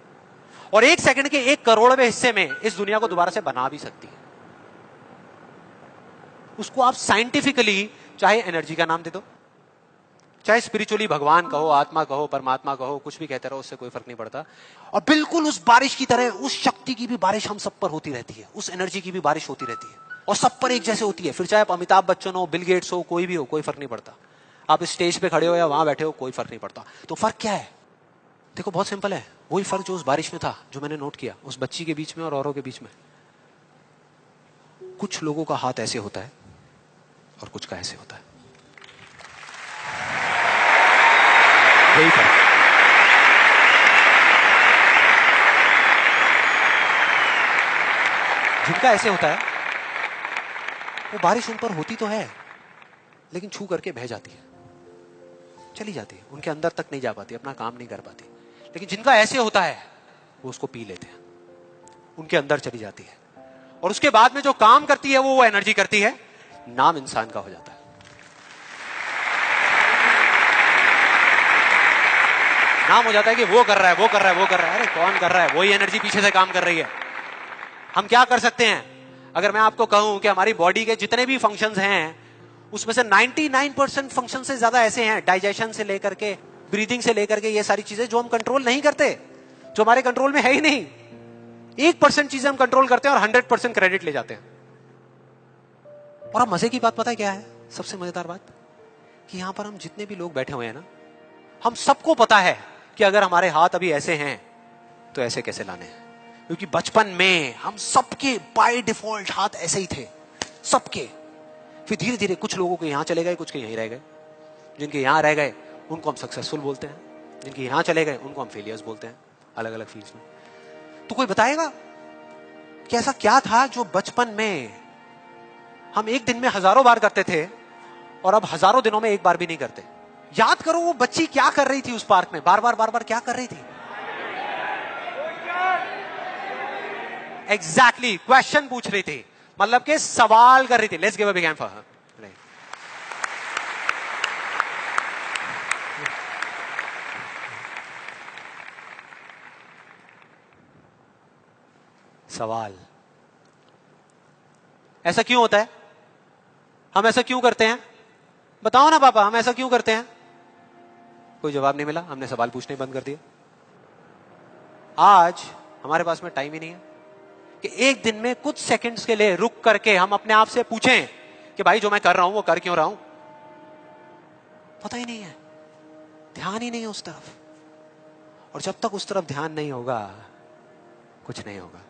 और एक सेकंड के 1 करोड़वें हिस्से में इस दुनिया को दोबारा से बना भी सकती है। उसको आप साइंटिफिकली चाहे एनर्जी का नाम दे दो, चाहे स्पिरिचुअली भगवान कहो, आत्मा कहो, परमात्मा कहो, कुछ भी कहते रहो, उससे कोई फर्क नहीं पड़ता। और बिल्कुल उस बारिश की तरह उस शक्ति की भी बारिश हम सब पर होती रहती है, उस एनर्जी की भी बारिश होती रहती है, और सब पर एक जैसे होती है। फिर चाहे आप अमिताभ बच्चन हो, बिल गेट्स हो, कोई भी हो, कोई फर्क नहीं पड़ता। आप इस स्टेज पे खड़े हो या वहां बैठे हो, कोई फर्क नहीं पड़ता। तो फर्क क्या है? देखो बहुत सिंपल है, वही फर्क जो उस बारिश में था, जो मैंने नोट किया उस बच्ची के बीच में और औरों के बीच में। कुछ लोगों का हाथ ऐसे होता है और कुछ का ऐसे होता है, यही फर्क। जिनका ऐसे होता है, वो बारिश उन पर होती तो है, लेकिन छू करके बह जाती है, चली जाती है, उनके अंदर तक नहीं जा पाती, अपना काम नहीं कर पाती। लेकिन जिनका ऐसे होता है, वो उसको पी लेते हैं, उनके अंदर चली जाती है, और उसके बाद में जो काम करती है वो एनर्जी करती है, नाम इंसान का हो जाता है। नाम हो जाता है कि वो कर रहा है, वो कर रहा है, वो कर रहा है। अरे कौन कर रहा है? वही एनर्जी पीछे से काम कर रही है। हम क्या कर सकते हैं? अगर मैं आपको कहूं कि हमारी बॉडी के जितने भी फंक्शंस हैं, उसमें से 99% फंक्शन से ज्यादा ऐसे हैं, डाइजेशन से लेकर के, ब्रीदिंग से लेकर के, ये सारी चीजें जो हम कंट्रोल नहीं करते, जो हमारे कंट्रोल में है ही नहीं। 1% चीजें हम कंट्रोल करते हैं और 100% क्रेडिट ले जाते हैं। और अब मजे की बात पता है क्या है? सबसे मजेदार बात कि यहां पर हम जितने भी लोग बैठे हुए हैं ना, हम सबको पता है कि अगर हमारे हाथ अभी ऐसे हैं तो ऐसे कैसे लाने हैं, क्योंकि बचपन में हम सबके बाय डिफॉल्ट हाथ ऐसे ही थे, सबके। फिर धीरे धीरे कुछ लोगों के यहां चले गए, कुछ के यहीं रह गए। जिनके यहां रह गए उनको हम सक्सेसफुल बोलते हैं, जिनके यहां चले गए उनको हम फेलियर्स बोलते हैं, अलग अलग फील्ड्स में। तो कोई बताएगा कि ऐसा क्या था जो बचपन में हम एक दिन में हजारों बार करते थे और अब हजारों दिनों में एक बार भी नहीं करते? याद करो वो बच्ची क्या कर रही थी उस पार्क में, बार बार क्या कर रही थी? एग्जैक्टली क्वेश्चन पूछ रही थी, मतलब के सवाल कर रही थी। Let's give a big hand for her. सवाल, ऐसा क्यों होता है? हम ऐसा क्यों करते हैं? बताओ ना पापा, हम ऐसा क्यों करते हैं? कोई जवाब नहीं मिला, हमने सवाल पूछने बंद कर दिया। आज हमारे पास में टाइम ही नहीं है, कि एक दिन में कुछ सेकंड्स के लिए रुक करके हम अपने आप से पूछें कि भाई जो मैं कर रहा हूं वो कर क्यों रहा हूं? पता ही नहीं है, ध्यान ही नहीं है उस तरफ। और जब तक उस तरफ ध्यान नहीं होगा कुछ नहीं होगा।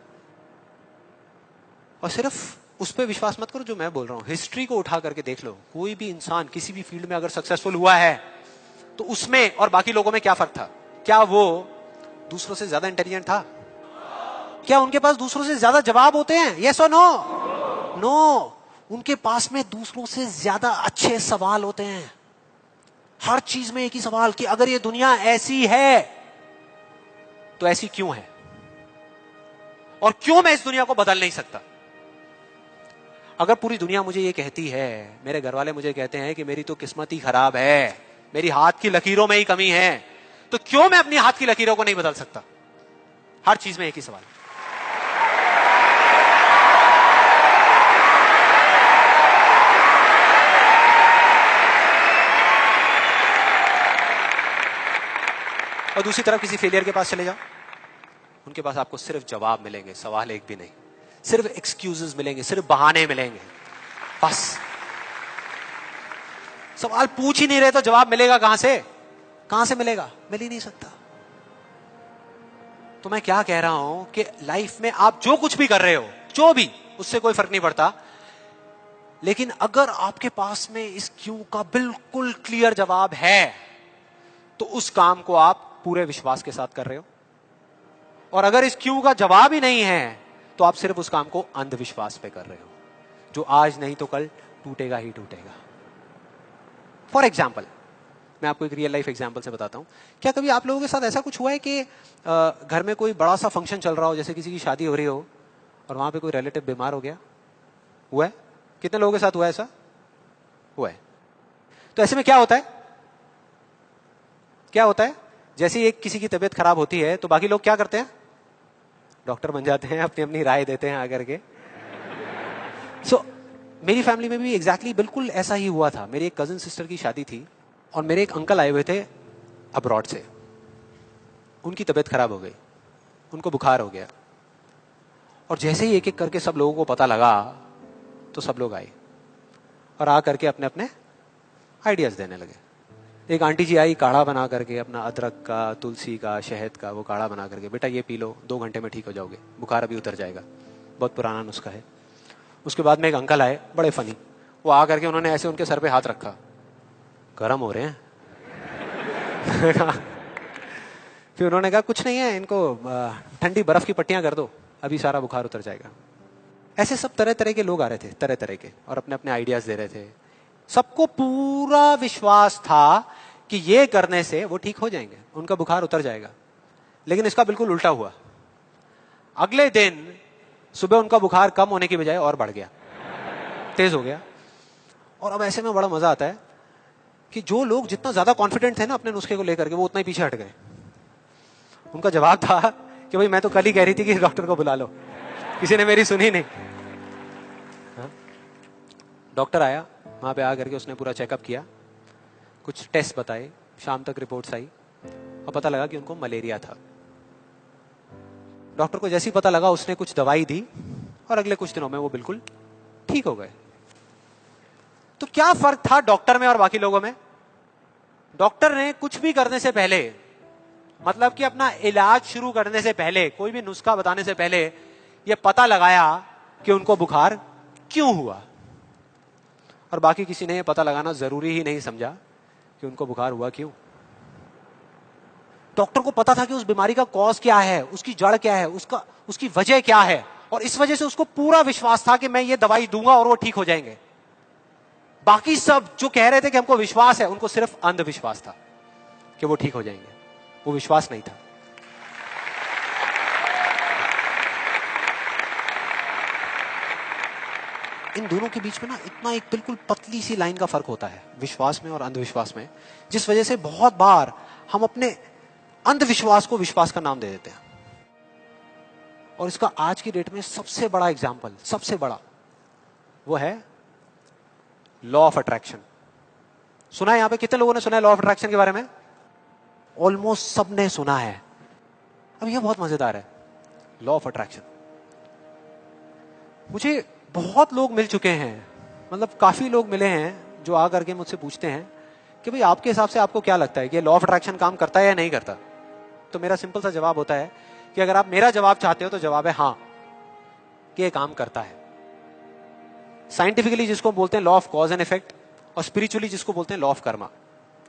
और सिर्फ उस पर विश्वास मत करो जो मैं बोल रहा हूं, हिस्ट्री को उठा करके देख लो। कोई भी इंसान किसी भी फील्ड में अगर सक्सेसफुल हुआ है तो उसमें और बाकी लोगों में क्या फर्क था? क्या वो दूसरों से ज्यादा इंटेलिजेंट था? क्या उनके पास दूसरों से ज्यादा जवाब होते हैं? यस और नो? नो। उनके पास में दूसरों से ज्यादा अच्छे सवाल होते हैं। हर चीज में एक ही सवाल कि अगर ये दुनिया ऐसी है तो ऐसी क्यों है, और क्यों मैं इस दुनिया को बदल नहीं सकता? अगर पूरी दुनिया मुझे ये कहती है, मेरे घर वाले मुझे कहते हैं कि मेरी तो किस्मत ही खराब है, मेरी हाथ की लकीरों में ही कमी है, तो क्यों मैं अपनी हाथ की लकीरों को नहीं बदल सकता? हर चीज में एक ही सवाल। और दूसरी तरफ किसी फेलियर के पास चले जाओ, उनके पास आपको सिर्फ जवाब मिलेंगे, सवाल एक भी नहीं। सिर्फ एक्सक्यूजेस मिलेंगे, सिर्फ बहाने मिलेंगे, बस। सवाल पूछ ही नहीं रहे तो जवाब मिलेगा कहां से? कहां से मिलेगा? मिल ही नहीं सकता। तो मैं क्या कह रहा हूं कि लाइफ में आप जो कुछ भी कर रहे हो, जो भी, उससे कोई फर्क नहीं पड़ता, लेकिन अगर आपके पास में इस क्यों का बिल्कुल क्लियर जवाब है तो उस काम को आप पूरे विश्वास के साथ कर रहे हो। और अगर इस क्यों का जवाब ही नहीं है तो आप सिर्फ उस काम को अंधविश्वास पे कर रहे हो, जो आज नहीं तो कल टूटेगा ही टूटेगा। फॉर एग्जाम्पल, मैं आपको एक रियल लाइफ एग्जाम्पल से बताता हूं। क्या कभी आप लोगों के साथ ऐसा कुछ हुआ है कि घर में कोई बड़ा सा फंक्शन चल रहा हो, जैसे किसी की शादी हो रही हो, और वहां पे कोई रिलेटिव बीमार हो गया? हुआ है? कितने लोगों के साथ हुआ है ऐसा? हुआ है। तो ऐसे में क्या होता है? क्या होता है? जैसे ही एक किसी की तबीयत खराब होती है तो बाकी लोग क्या करते हैं? डॉक्टर बन जाते हैं, अपनी अपनी राय देते हैं आकर के। मेरी फैमिली में भी एग्जैक्टली बिल्कुल ऐसा ही हुआ था। मेरी एक कजिन सिस्टर की शादी थी और मेरे एक अंकल आए हुए थे अब्रॉड से। उनकी तबीयत खराब हो गई, उनको बुखार हो गया, और जैसे ही एक एक करके सब लोगों को पता लगा तो सब लोग आए और आ करके अपने अपने आइडियाज देने लगे। एक आंटी जी आई, काढ़ा बना करके, अपना अदरक का, तुलसी का, शहद का वो काढ़ा बना करके, बेटा ये पी लो, 2 घंटे में ठीक हो जाओगे, बुखार अभी उतर जाएगा, बहुत पुराना नुस्खा है। उसके बाद में एक अंकल आए, बड़े फनी, वो आ करके उन्होंने ऐसे उनके सर पे हाथ रखा, गर्म हो रहे हैं। फिर उन्होंने कहा कुछ नहीं है, इनको ठंडी बर्फ की पट्टियां कर दो, अभी सारा बुखार उतर जाएगा। ऐसे सब तरह तरह के लोग आ रहे थे, तरह तरह के, और अपने अपने आइडियाज दे रहे थे। सबको पूरा विश्वास था कि ये करने से वो ठीक हो जाएंगे, उनका बुखार उतर जाएगा। लेकिन इसका बिल्कुल उल्टा हुआ। अगले दिन सुबह उनका बुखार कम होने की बजाय और बढ़ गया, तेज हो गया। और अब ऐसे में बड़ा मजा आता है कि जो लोग जितना ज्यादा कॉन्फिडेंट थे ना अपने नुस्खे को लेकर के, वो उतना ही पीछे हट गए। उनका जवाब था कि भाई मैं तो कल ही कह रही थी कि डॉक्टर को बुला लो, किसी ने मेरी सुनी नहीं। डॉक्टर आया, वहां पे आकर के उसने पूरा चेकअप किया, कुछ टेस्ट बताए, शाम तक रिपोर्ट्स आई और पता लगा कि उनको मलेरिया था। डॉक्टर को जैसे ही पता लगा उसने कुछ दवाई दी और अगले कुछ दिनों में वो बिल्कुल ठीक हो गए। तो क्या फर्क था डॉक्टर में और बाकी लोगों में? डॉक्टर ने कुछ भी करने से पहले, मतलब कि अपना इलाज शुरू करने से पहले, कोई भी नुस्खा बताने से पहले यह पता लगाया कि उनको बुखार क्यों हुआ, और बाकी किसी ने यह पता लगाना जरूरी ही नहीं समझा कि उनको बुखार हुआ क्यों। डॉक्टर को पता था कि उस बीमारी का कॉज क्या है, उसकी जड़ क्या है, उसकी वजह क्या है, और इस वजह से उसको पूरा विश्वास था कि मैं ये दवाई दूंगा और वो ठीक हो जाएंगे। बाकी सब जो कह रहे थे कि हमको विश्वास है, उनको सिर्फ अंधविश्वास था कि वो ठीक हो जाएंगे, वो विश्वास नहीं था। इन दोनों के बीच में ना इतना एक बिल्कुल पतली सी लाइन का फर्क होता है, विश्वास में और अंधविश्वास में, जिस वजह से बहुत बार हम अपने अंधविश्वास को विश्वास का नाम दे देते हैं। और इसका आज की डेट में सबसे बड़ा एग्जाम्पल, सबसे बड़ा, वो है लॉ ऑफ अट्रैक्शन। सुना है यहां पे? कितने लोगों ने सुना है लॉ ऑफ अट्रैक्शन के बारे में? ऑलमोस्ट सबने सुना है। अब यह बहुत मजेदार है, लॉ ऑफ अट्रैक्शन। मुझे बहुत लोग मिल चुके हैं, मतलब काफी लोग मिले हैं जो आ करके मुझसे पूछते हैं कि भाई आपके हिसाब से आपको क्या लगता है कि लॉ ऑफ अट्रैक्शन काम करता है या नहीं करता। तो मेरा सिंपल सा जवाब होता है कि अगर आप मेरा जवाब चाहते हो तो जवाब है हाँ, कि ये काम करता है। साइंटिफिकली जिसको बोलते हैं law of cause and effect, और स्पिरिचुअली जिसको बोलते हैं लॉ ऑफ कर्मा,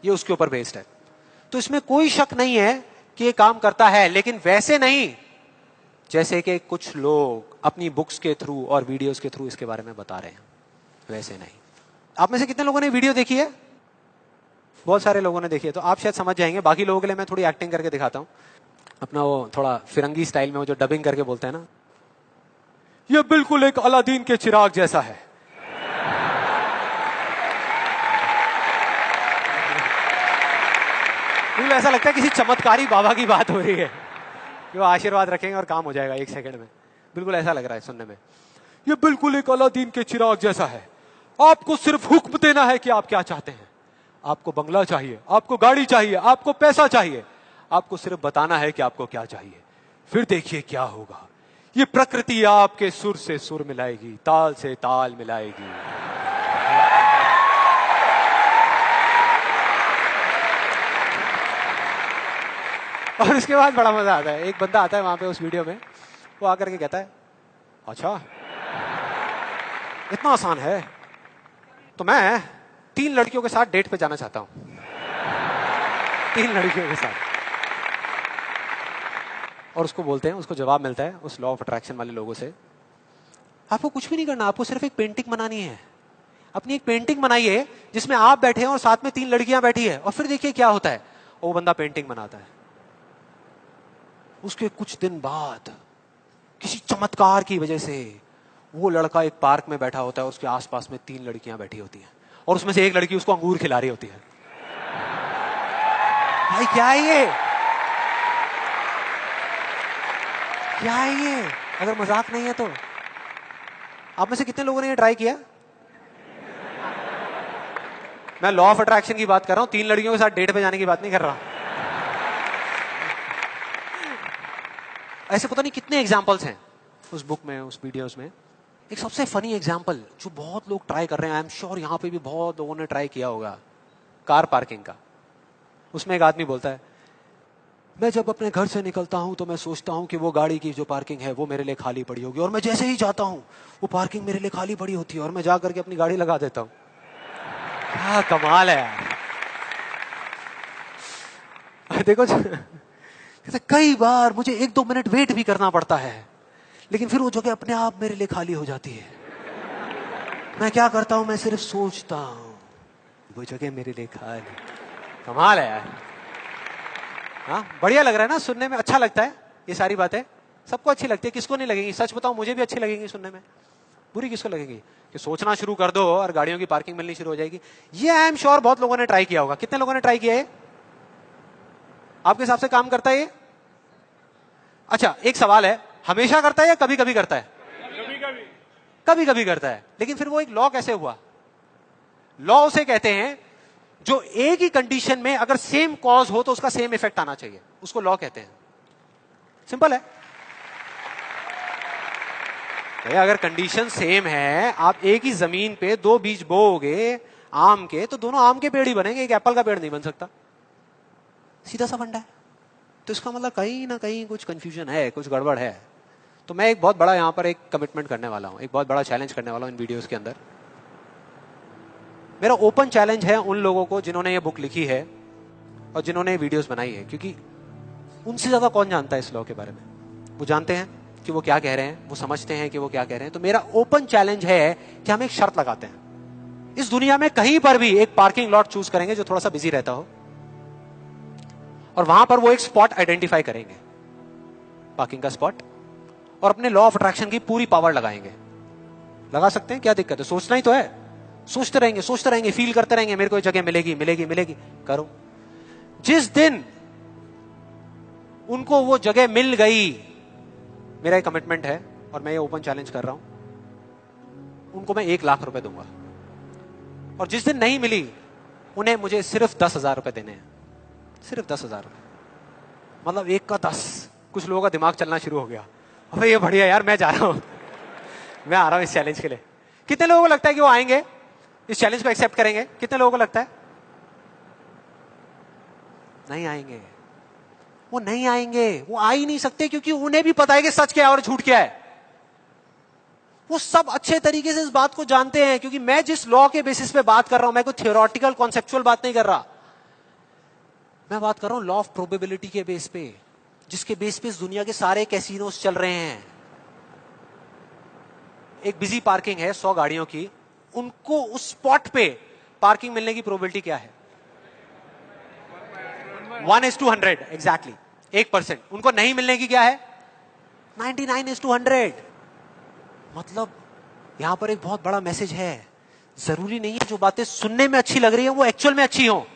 ये उसके ऊपर बेस्ड है। तो इसमें कोई शक नहीं है कि ये काम करता है, लेकिन वैसे नहीं जैसे कि कुछ लोग अपनी बुक्स के थ्रू और वीडियोस के थ्रू इसके बारे में बता रहे हैं, वैसे नहीं। आप में से कितने लोगों ने वीडियो देखी है? बहुत सारे लोगों ने देखी है, तो आप शायद समझ जाएंगे। बाकी लोगों के लिए मैं थोड़ी एक्टिंग करके दिखाता हूं, अपना वो थोड़ा फिरंगी स्टाइल में, वो जो डबिंग करके बोलते हैं ना, ये बिल्कुल एक अलादीन के चिराग जैसा है। बिल्कुल ऐसा लगता है किसी चमत्कारी बाबा की बात हो रही है कि वो आशीर्वाद रखेंगे और काम हो जाएगा 1 सेकंड में। बिल्कुल ऐसा लग रहा है सुनने में। ये बिल्कुल एक अलादीन के चिराग जैसा है, आपको सिर्फ हुक्म देना है कि आप क्या चाहते हैं। आपको बंगला चाहिए, आपको गाड़ी चाहिए, आपको पैसा चाहिए, आपको सिर्फ बताना है कि आपको क्या चाहिए, फिर देखिए क्या होगा। ये प्रकृति आपके सुर से सुर मिलाएगी, ताल से ताल मिलाएगी। और उसके बाद बड़ा मजा आता है। एक बंदा आता है वहां पे उस वीडियो में, वो आकर के कहता है अच्छा इतना आसान है, तो मैं 3 लड़कियों के साथ डेट पे जाना चाहता हूं। 3 लड़कियों के साथ। और उसको बोलते हैं, उसको जवाब मिलता है उस लॉ ऑफ अट्रैक्शन वाले लोगों से, आपको कुछ भी नहीं करना, आपको सिर्फ एक पेंटिंग बनानी है। अपनी एक पेंटिंग बनाइए जिसमें आप बैठे हैं और साथ में 3 लड़कियां बैठी है, और फिर देखिए क्या होता है। वो बंदा पेंटिंग बनाता है। उसके कुछ दिन बाद किसी चमत्कार की वजह से वो लड़का एक पार्क में बैठा होता है, उसके आसपास में 3 लड़कियां बैठी होती हैं, और उसमें से एक लड़की उसको अंगूर खिला रही होती है। भाई क्या है ये? क्या है ये? अगर मजाक नहीं है तो आप में से कितने लोगों ने ये ट्राई किया? मैं लॉ ऑफ अट्रैक्शन की बात कर रहा हूं, 3 लड़कियों के साथ डेट पे जाने की बात नहीं कर रहा। ऐसे पता नहीं कितने एग्जाम्पल्स हैं उस बुक में, उस वीडियोस में। एक सबसे फनी एग्जाम्पल जो बहुत लोग ट्राई कर रहे हैं, आई एम श्योर यहां पे भी बहुत लोगों ने ट्राई किया होगा, कार पार्किंग का। उसमें एक आदमी बोलता है, मैं जब अपने घर से निकलता हूं तो मैं सोचता हूं कि वो गाड़ी की जो पार्किंग है वो मेरे लिए खाली पड़ी होगी, और मैं जैसे ही जाता हूं वो पार्किंग मेरे लिए खाली पड़ी होती है, और मैं जाकर के अपनी गाड़ी लगा देता हूं। क्या कमाल है यार। देखो कई बार मुझे 1-2 मिनट वेट भी करना पड़ता है, लेकिन फिर वो जगह अपने आप मेरे लिए खाली हो जाती है। मैं क्या करता हूं, मैं सिर्फ सोचता हूं वो जगह मेरे लिए खाली। कमाल है यार। हाँ, बढ़िया लग रहा है ना सुनने में, अच्छा लगता है। ये सारी बातें सबको अच्छी लगती है, किसको नहीं लगेंगी? सच बताओ, मुझे भी अच्छी लगेंगी सुनने में, बुरी किसको लगेंगी? कि सोचना शुरू कर दो और गाड़ियों की पार्किंग मिलनी शुरू हो जाएगी। ये आई एम श्योर बहुत लोगों ने ट्राई किया होगा। कितने लोगों ने ट्राई किया है? आपके हिसाब से काम करता है ये? अच्छा, एक सवाल है, हमेशा करता है या कभी कभी करता है? कभी कभी करता है। लेकिन फिर वो एक लॉ कैसे हुआ? लॉ उसे कहते हैं जो एक ही कंडीशन में अगर सेम कॉज हो तो उसका सेम इफेक्ट आना चाहिए, उसको लॉ कहते हैं। सिंपल है। अगर कंडीशन सेम है, आप एक ही जमीन पे 2 बीज बोओगे आम के, तो दोनों आम के पेड़ ही बनेंगे, एक एप्पल का पेड़ नहीं बन सकता। सीधा सा फंडा है। तो इसका मतलब कहीं ना कहीं कुछ कंफ्यूजन है, कुछ गड़बड़ है। तो मैं एक बहुत बड़ा यहां पर एक कमिटमेंट करने वाला हूं, एक बहुत बड़ा चैलेंज करने वाला हूं इन वीडियोस के अंदर। मेरा ओपन चैलेंज है उन लोगों को जिन्होंने ये बुक लिखी है और जिन्होंने वीडियोस बनाई है, क्योंकि उनसे ज्यादा कौन जानता है इस लॉ के बारे में। वो जानते हैं कि वो क्या कह रहे हैं, वो समझते हैं कि वो क्या कह रहे हैं। तो मेरा ओपन चैलेंज है कि हम एक शर्त लगाते हैं, इस दुनिया में कहीं पर भी एक पार्किंग लॉट चूज करेंगे जो थोड़ा सा बिजी रहता हो, और वहां पर वो एक स्पॉट आइडेंटिफाई करेंगे, पार्किंग का स्पॉट, और अपने लॉ ऑफ अट्रैक्शन की पूरी पावर लगाएंगे। लगा सकते हैं, क्या दिक्कत है? सोचना ही तो है। सोचते रहेंगे, फील करते रहेंगे, मेरे को ये जगह मिलेगी मिलेगी मिलेगी। करो। जिस दिन उनको वो जगह मिल गई, मेरा एक कमिटमेंट है और मैं ये ओपन चैलेंज कर रहा हूं, उनको मैं 1 लाख रुपए दूंगा। और जिस दिन नहीं मिली, उन्हें मुझे सिर्फ 10,000 रुपए देने हैं। सिर्फ 10,000 रुपए, मतलब 1 का 10। कुछ लोगों का दिमाग चलना शुरू हो गया, अबे ये बढ़िया यार, मैं जा रहा हूं। मैं आ रहा हूं इस चैलेंज के लिए। कितने लोगों को लगता है कि वो आएंगे, इस चैलेंज को एक्सेप्ट करेंगे? कितने लोगों को लगता है नहीं आएंगे? वो नहीं आएंगे, वो आ ही नहीं सकते, क्योंकि उन्हें भी पता है कि सच क्या है और झूठ क्या है। वो सब अच्छे तरीके से इस बात को जानते हैं, क्योंकि मैं जिस लॉ के बेसिस पे बात कर रहा हूं, मैं कोई थियोरेटिकल कॉन्सेप्चुअल बात नहीं कर रहा, मैं बात कर रहा हूं लॉ ऑफ प्रोबेबिलिटी के बेस पे, जिसके बेस पे इस दुनिया के सारे कैसीनोस चल रहे हैं। एक बिजी पार्किंग है 100 गाड़ियों की, उनको उस स्पॉट पे पार्किंग मिलने की प्रोबेबिलिटी क्या है? 1:100 एग्जैक्टली, 1%। उनको नहीं मिलने की क्या है? 99:100। मतलब यहां पर एक बहुत बड़ा मैसेज है, जरूरी नहीं है जो बातें सुनने में अच्छी लग रही है वो एक्चुअल में अच्छी हो।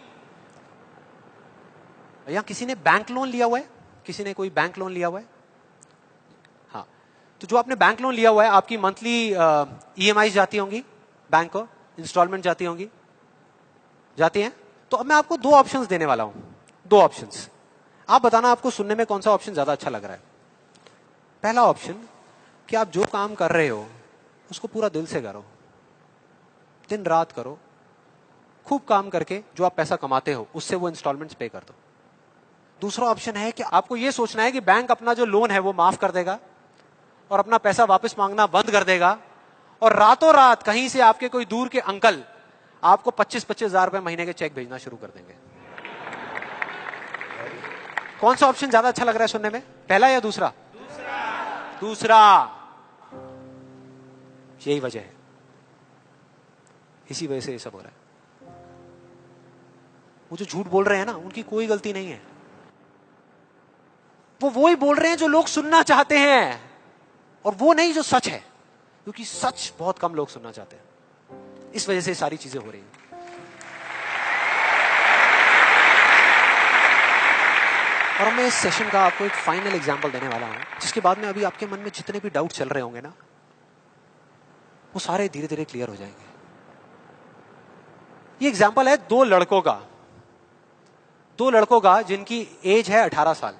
यहां किसी ने बैंक लोन लिया हुआ है? किसी ने कोई बैंक लोन लिया हुआ है? हाँ, तो जो आपने बैंक लोन लिया हुआ है, आपकी मंथली EMI जाती होंगी बैंक को, इंस्टॉलमेंट जाती होंगी, जाती हैं। तो अब मैं आपको 2 ऑप्शंस देने वाला हूं, 2 ऑप्शंस। आप बताना आपको सुनने में कौन सा ऑप्शन ज्यादा अच्छा लग रहा है। पहला ऑप्शन कि आप जो काम कर रहे हो उसको पूरा दिल से करो, दिन रात करो, खूब काम करके जो आप पैसा कमाते हो उससे वो इंस्टॉलमेंट्स पे कर दो। दूसरा ऑप्शन है कि आपको ये सोचना है कि बैंक अपना जो लोन है वो माफ कर देगा और अपना पैसा वापस मांगना बंद कर देगा, और रातों रात कहीं से आपके कोई दूर के अंकल आपको 25-25 हजार रुपए महीने के चेक भेजना शुरू कर देंगे। कौन सा ऑप्शन ज्यादा अच्छा लग रहा है सुनने में, पहला या दूसरा? दूसरा। यही वजह है, इसी वजह से ये सब हो रहा है। वो जो झूठ बोल रहे हैं ना, उनकी कोई गलती नहीं है, वो ही बोल रहे हैं जो लोग सुनना चाहते हैं, और वो नहीं जो सच है, क्योंकि सच बहुत कम लोग सुनना चाहते हैं। इस वजह से सारी चीजें हो रही हैं। और मैं इस सेशन का आपको एक फाइनल एग्जांपल देने वाला हूं, जिसके बाद में अभी आपके मन में जितने भी डाउट चल रहे होंगे ना, वो सारे धीरे धीरे क्लियर हो जाएंगे। ये एग्जांपल है 2 लड़कों का, 2 लड़कों का जिनकी एज है 18 साल,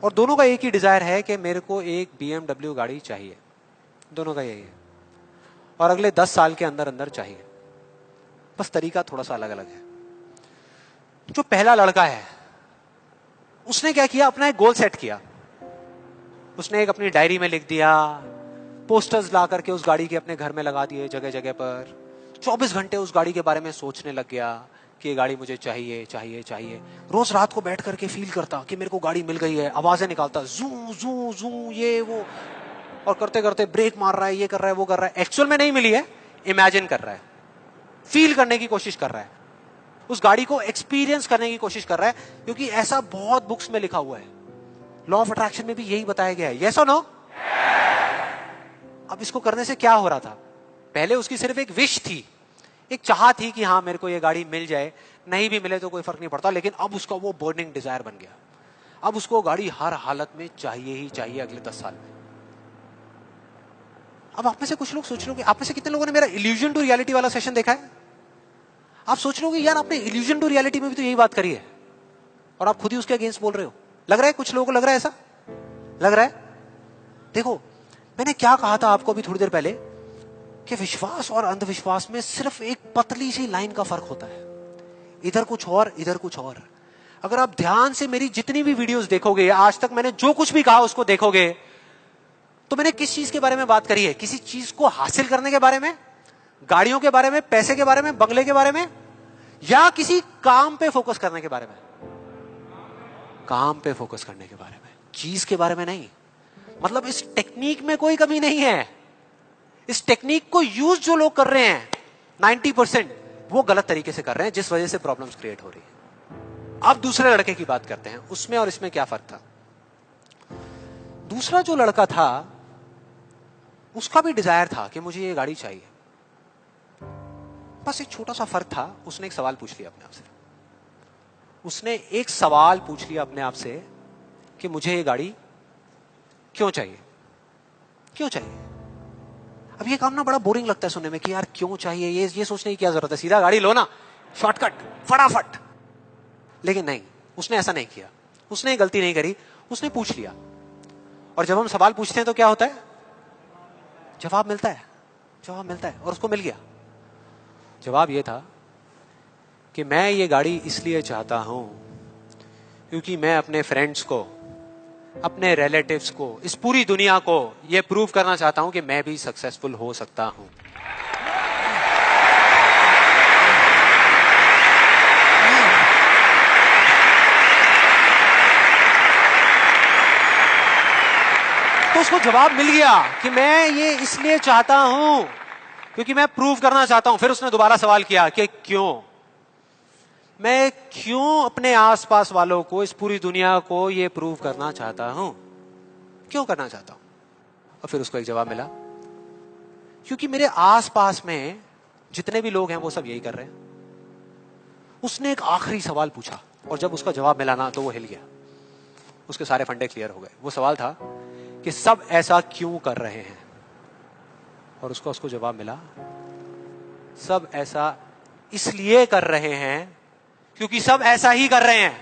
और दोनों का एक ही डिजायर है कि मेरे को एक BMW गाड़ी चाहिए। दोनों का यही है, और अगले 10 साल के अंदर अंदर चाहिए। बस तरीका थोड़ा सा अलग अलग है। जो पहला लड़का है उसने क्या किया, अपना एक गोल सेट किया। उसने एक अपनी डायरी में लिख दिया, पोस्टर्स ला करके उस गाड़ी के अपने घर में लगा दिए जगह जगह पर। 24 घंटे उस गाड़ी के बारे में सोचने लग गया कि ये गाड़ी मुझे चाहिए चाहिए चाहिए। रोज रात को बैठ करके फील करता कि मेरे को गाड़ी मिल गई है, आवाजें निकालता, जू जू जू ये वो, और करते करते ब्रेक मार रहा है, ये कर रहा है, वो कर रहा है। एक्चुअल में नहीं मिली है, इमेजिन कर रहा है, फील करने की कोशिश कर रहा है, उस गाड़ी को एक्सपीरियंस करने की कोशिश कर रहा है, क्योंकि ऐसा बहुत बुक्स में लिखा हुआ है। लॉ ऑफ अट्रैक्शन में भी यही बताया गया है। यस और नो? अब इसको करने से क्या हो रहा था? पहले उसकी सिर्फ एक विश थी, एक चाह थी कि हाँ मेरे को ये गाड़ी मिल जाए, नहीं भी मिले तो कोई फर्क नहीं पड़ता। लेकिन अब उसका वो बर्निंग डिजायर बन गया, अब उसको गाड़ी हर हालत में चाहिए ही चाहिए अगले 10 साल में। अब आप में से कुछ लोग सोच रहे हो, आप में से कितने लोगों ने मेरा इल्यूजन टू रियलिटी वाला सेशन देखा है? आप सोच रहे हो कि यार आपने इल्यूजन टू रियलिटी में भी तो यही बात करी है, और आप खुद ही उसके अगेंस्ट बोल रहे हो। लग रहा है कुछ लोगों को, लग रहा है ऐसा लग रहा है। देखो मैंने क्या कहा था आपको अभी थोड़ी देर पहले, कि विश्वास और अंधविश्वास में सिर्फ एक पतली सी लाइन का फर्क होता है, इधर कुछ और इधर कुछ और। अगर आप ध्यान से मेरी जितनी भी वीडियोस देखोगे, आज तक मैंने जो कुछ भी कहा उसको देखोगे, तो मैंने किस चीज के बारे में बात करी है? किसी चीज को हासिल करने के बारे में, गाड़ियों के बारे में, पैसे के बारे में, बंगले के बारे में, या किसी काम पे फोकस करने के बारे में? काम पे फोकस करने के बारे में, चीज के बारे में नहीं। मतलब इस टेक्निक में कोई कमी नहीं है। इस टेक्निक को यूज जो लोग कर रहे हैं 90% वो गलत तरीके से कर रहे हैं, जिस वजह से प्रॉब्लम्स क्रिएट हो रही है। अब दूसरे लड़के की बात करते हैं, उसमें और इसमें क्या फर्क था। दूसरा जो लड़का था उसका भी डिजायर था कि मुझे ये गाड़ी चाहिए, बस एक छोटा सा फर्क था। उसने एक सवाल पूछ लिया अपने आप से, उसने एक सवाल पूछ लिया अपने आप से कि मुझे ये गाड़ी क्यों चाहिए, क्यों चाहिए। अब ये काम ना बड़ा बोरिंग लगता है सुनने में कि यार क्यों चाहिए, ये सोचने की क्या जरूरत है, सीधा गाड़ी लो ना, शॉर्टकट फटाफट। लेकिन नहीं, उसने ऐसा नहीं किया, उसने गलती नहीं करी, उसने पूछ लिया। और जब हम सवाल पूछते हैं तो क्या होता है, जवाब मिलता है, जवाब मिलता है, और उसको मिल गया। जवाब ये था कि मैं ये गाड़ी इसलिए चाहता हूं क्योंकि मैं अपने फ्रेंड्स को, अपने रिलेटिव्स को, इस पूरी दुनिया को ये प्रूव करना चाहता हूं कि मैं भी सक्सेसफुल हो सकता हूं। तो उसको जवाब मिल गया कि मैं ये इसलिए चाहता हूं क्योंकि मैं प्रूव करना चाहता हूं। फिर उसने दोबारा सवाल किया कि क्यों, मैं क्यों अपने आसपास वालों को, इस पूरी दुनिया को ये प्रूव करना चाहता हूं, क्यों करना चाहता हूं? और फिर उसको एक जवाब मिला, क्योंकि मेरे आसपास में जितने भी लोग हैं वो सब यही कर रहे हैं। उसने एक आखिरी सवाल पूछा और जब उसका जवाब मिला ना तो वो हिल गया, उसके सारे फंडे क्लियर हो गए। वो सवाल था कि सब ऐसा क्यों कर रहे हैं, और उसको जवाब मिला, सब ऐसा इसलिए कर रहे हैं क्योंकि सब ऐसा ही कर रहे हैं।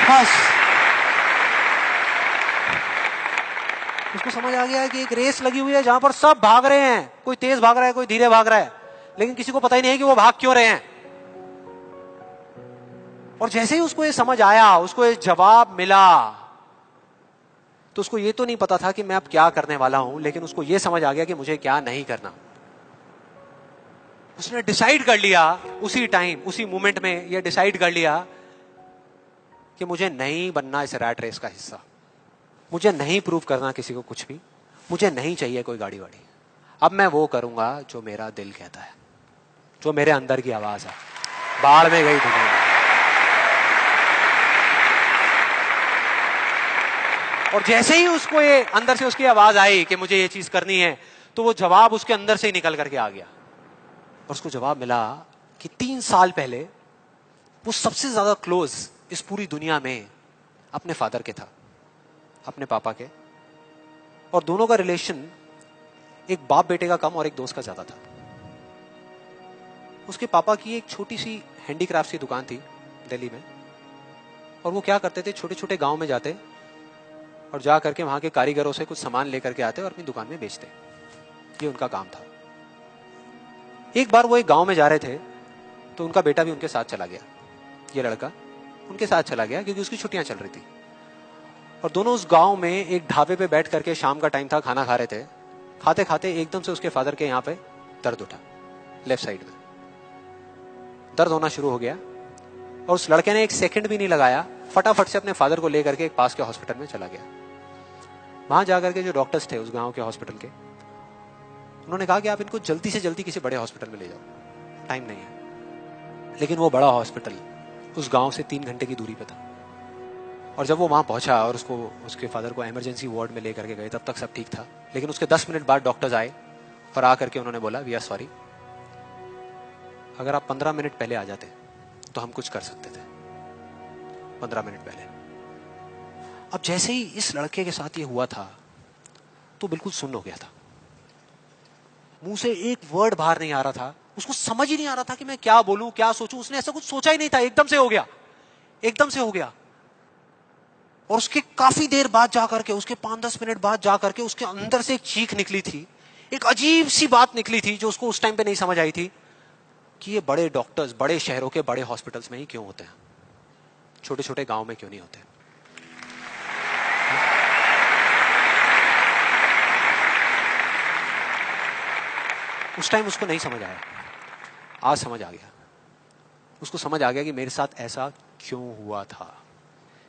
बस उसको समझ आ गया कि एक रेस लगी हुई है जहां पर सब भाग रहे हैं, कोई तेज भाग रहा है, कोई धीरे भाग रहा है, लेकिन किसी को पता ही नहीं है कि वो भाग क्यों रहे हैं। और जैसे ही उसको ये समझ आया, उसको ये जवाब मिला, तो उसको ये तो नहीं पता था कि मैं अब क्या करने वाला हूं, लेकिन उसको ये समझ आ गया कि मुझे क्या नहीं करना। उसने डिसाइड कर लिया उसी टाइम, उसी मोमेंट में ये डिसाइड कर लिया कि मुझे नहीं बनना इस रैट रेस का हिस्सा, मुझे नहीं प्रूव करना किसी को कुछ भी, मुझे नहीं चाहिए कोई गाड़ी वाड़ी। अब मैं वो करूंगा जो मेरा दिल कहता है, जो मेरे अंदर की आवाज है। बाढ़ में गई दुनिया। और जैसे ही उसको ये अंदर से उसकी आवाज आई कि मुझे ये चीज करनी है, तो वो जवाब उसके अंदर से ही निकल करके आ गया। और उसको जवाब मिला कि 3 साल पहले वो सबसे ज्यादा क्लोज इस पूरी दुनिया में अपने फादर के था, अपने पापा के, और दोनों का रिलेशन एक बाप बेटे का कम और एक दोस्त का ज्यादा था। उसके पापा की एक छोटी सी हैंडीक्राफ्ट की दुकान थी दिल्ली में, और वो क्या करते थे, छोटे छोटे गांव में जाते और जा करके वहां के कारीगरों से कुछ सामान लेकर के आते और अपनी दुकान में बेचते। ये उनका काम था। एक बार वो एक गांव में जा रहे थे तो उनका बेटा भी उनके साथ चला गया। ये लड़का उनके साथ चला गया क्योंकि उसकी छुट्टियां चल रही थी, और दोनों उस गांव में एक ढाबे पे बैठ करके, शाम का टाइम था, खाना खा रहे थे। खाते खाते एकदम से उसके फादर के यहाँ पे दर्द उठा, लेफ्ट साइड में दर्द होना शुरू हो गया, और उस लड़के ने एक सेकंड भी नहीं लगाया, फटाफट से अपने फादर को लेकर के एक पास के हॉस्पिटल में चला गया। वहां जाकर के जो डॉक्टर्स थे उस गांव के हॉस्पिटल के, उन्होंने कहा कि आप इनको जल्दी से जल्दी किसी बड़े हॉस्पिटल में ले जाओ, टाइम नहीं है। लेकिन वो बड़ा हॉस्पिटल उस गांव से 3 घंटे की दूरी पे था। और जब वो वहां पहुंचा और उसको, उसके फादर को इमरजेंसी वार्ड में लेकर के गए, तब तक सब ठीक था। लेकिन उसके 10 मिनट बाद डॉक्टर्स आए और आकर के उन्होंने बोला, वी आर सॉरी, अगर आप 15 मिनट पहले आ जाते तो हम कुछ कर सकते थे। 15 मिनट पहले। अब जैसे ही इस लड़के के साथ ये हुआ था तो बिल्कुल सुन्न हो गया था, मुंह से एक वर्ड बाहर नहीं आ रहा था, उसको समझ ही नहीं आ रहा था कि मैं क्या बोलूं, क्या सोचूं। उसने ऐसा कुछ सोचा ही नहीं था, एकदम से हो गया, एकदम से हो गया। और उसके काफी देर बाद जाकर के, उसके 5-10 मिनट बाद जाकर के उसके अंदर से एक चीख निकली थी, एक अजीब सी बात निकली थी जो उसको उस टाइम पे नहीं समझ आई थी कि ये बड़े डॉक्टर्स बड़े शहरों के बड़े हॉस्पिटल्स में ही क्यों होते हैं, छोटे छोटे गांव में क्यों नहीं होते। उस टाइम उसको नहीं समझ आया, आज समझ आ गया। उसको समझ आ गया कि मेरे साथ ऐसा क्यों हुआ था,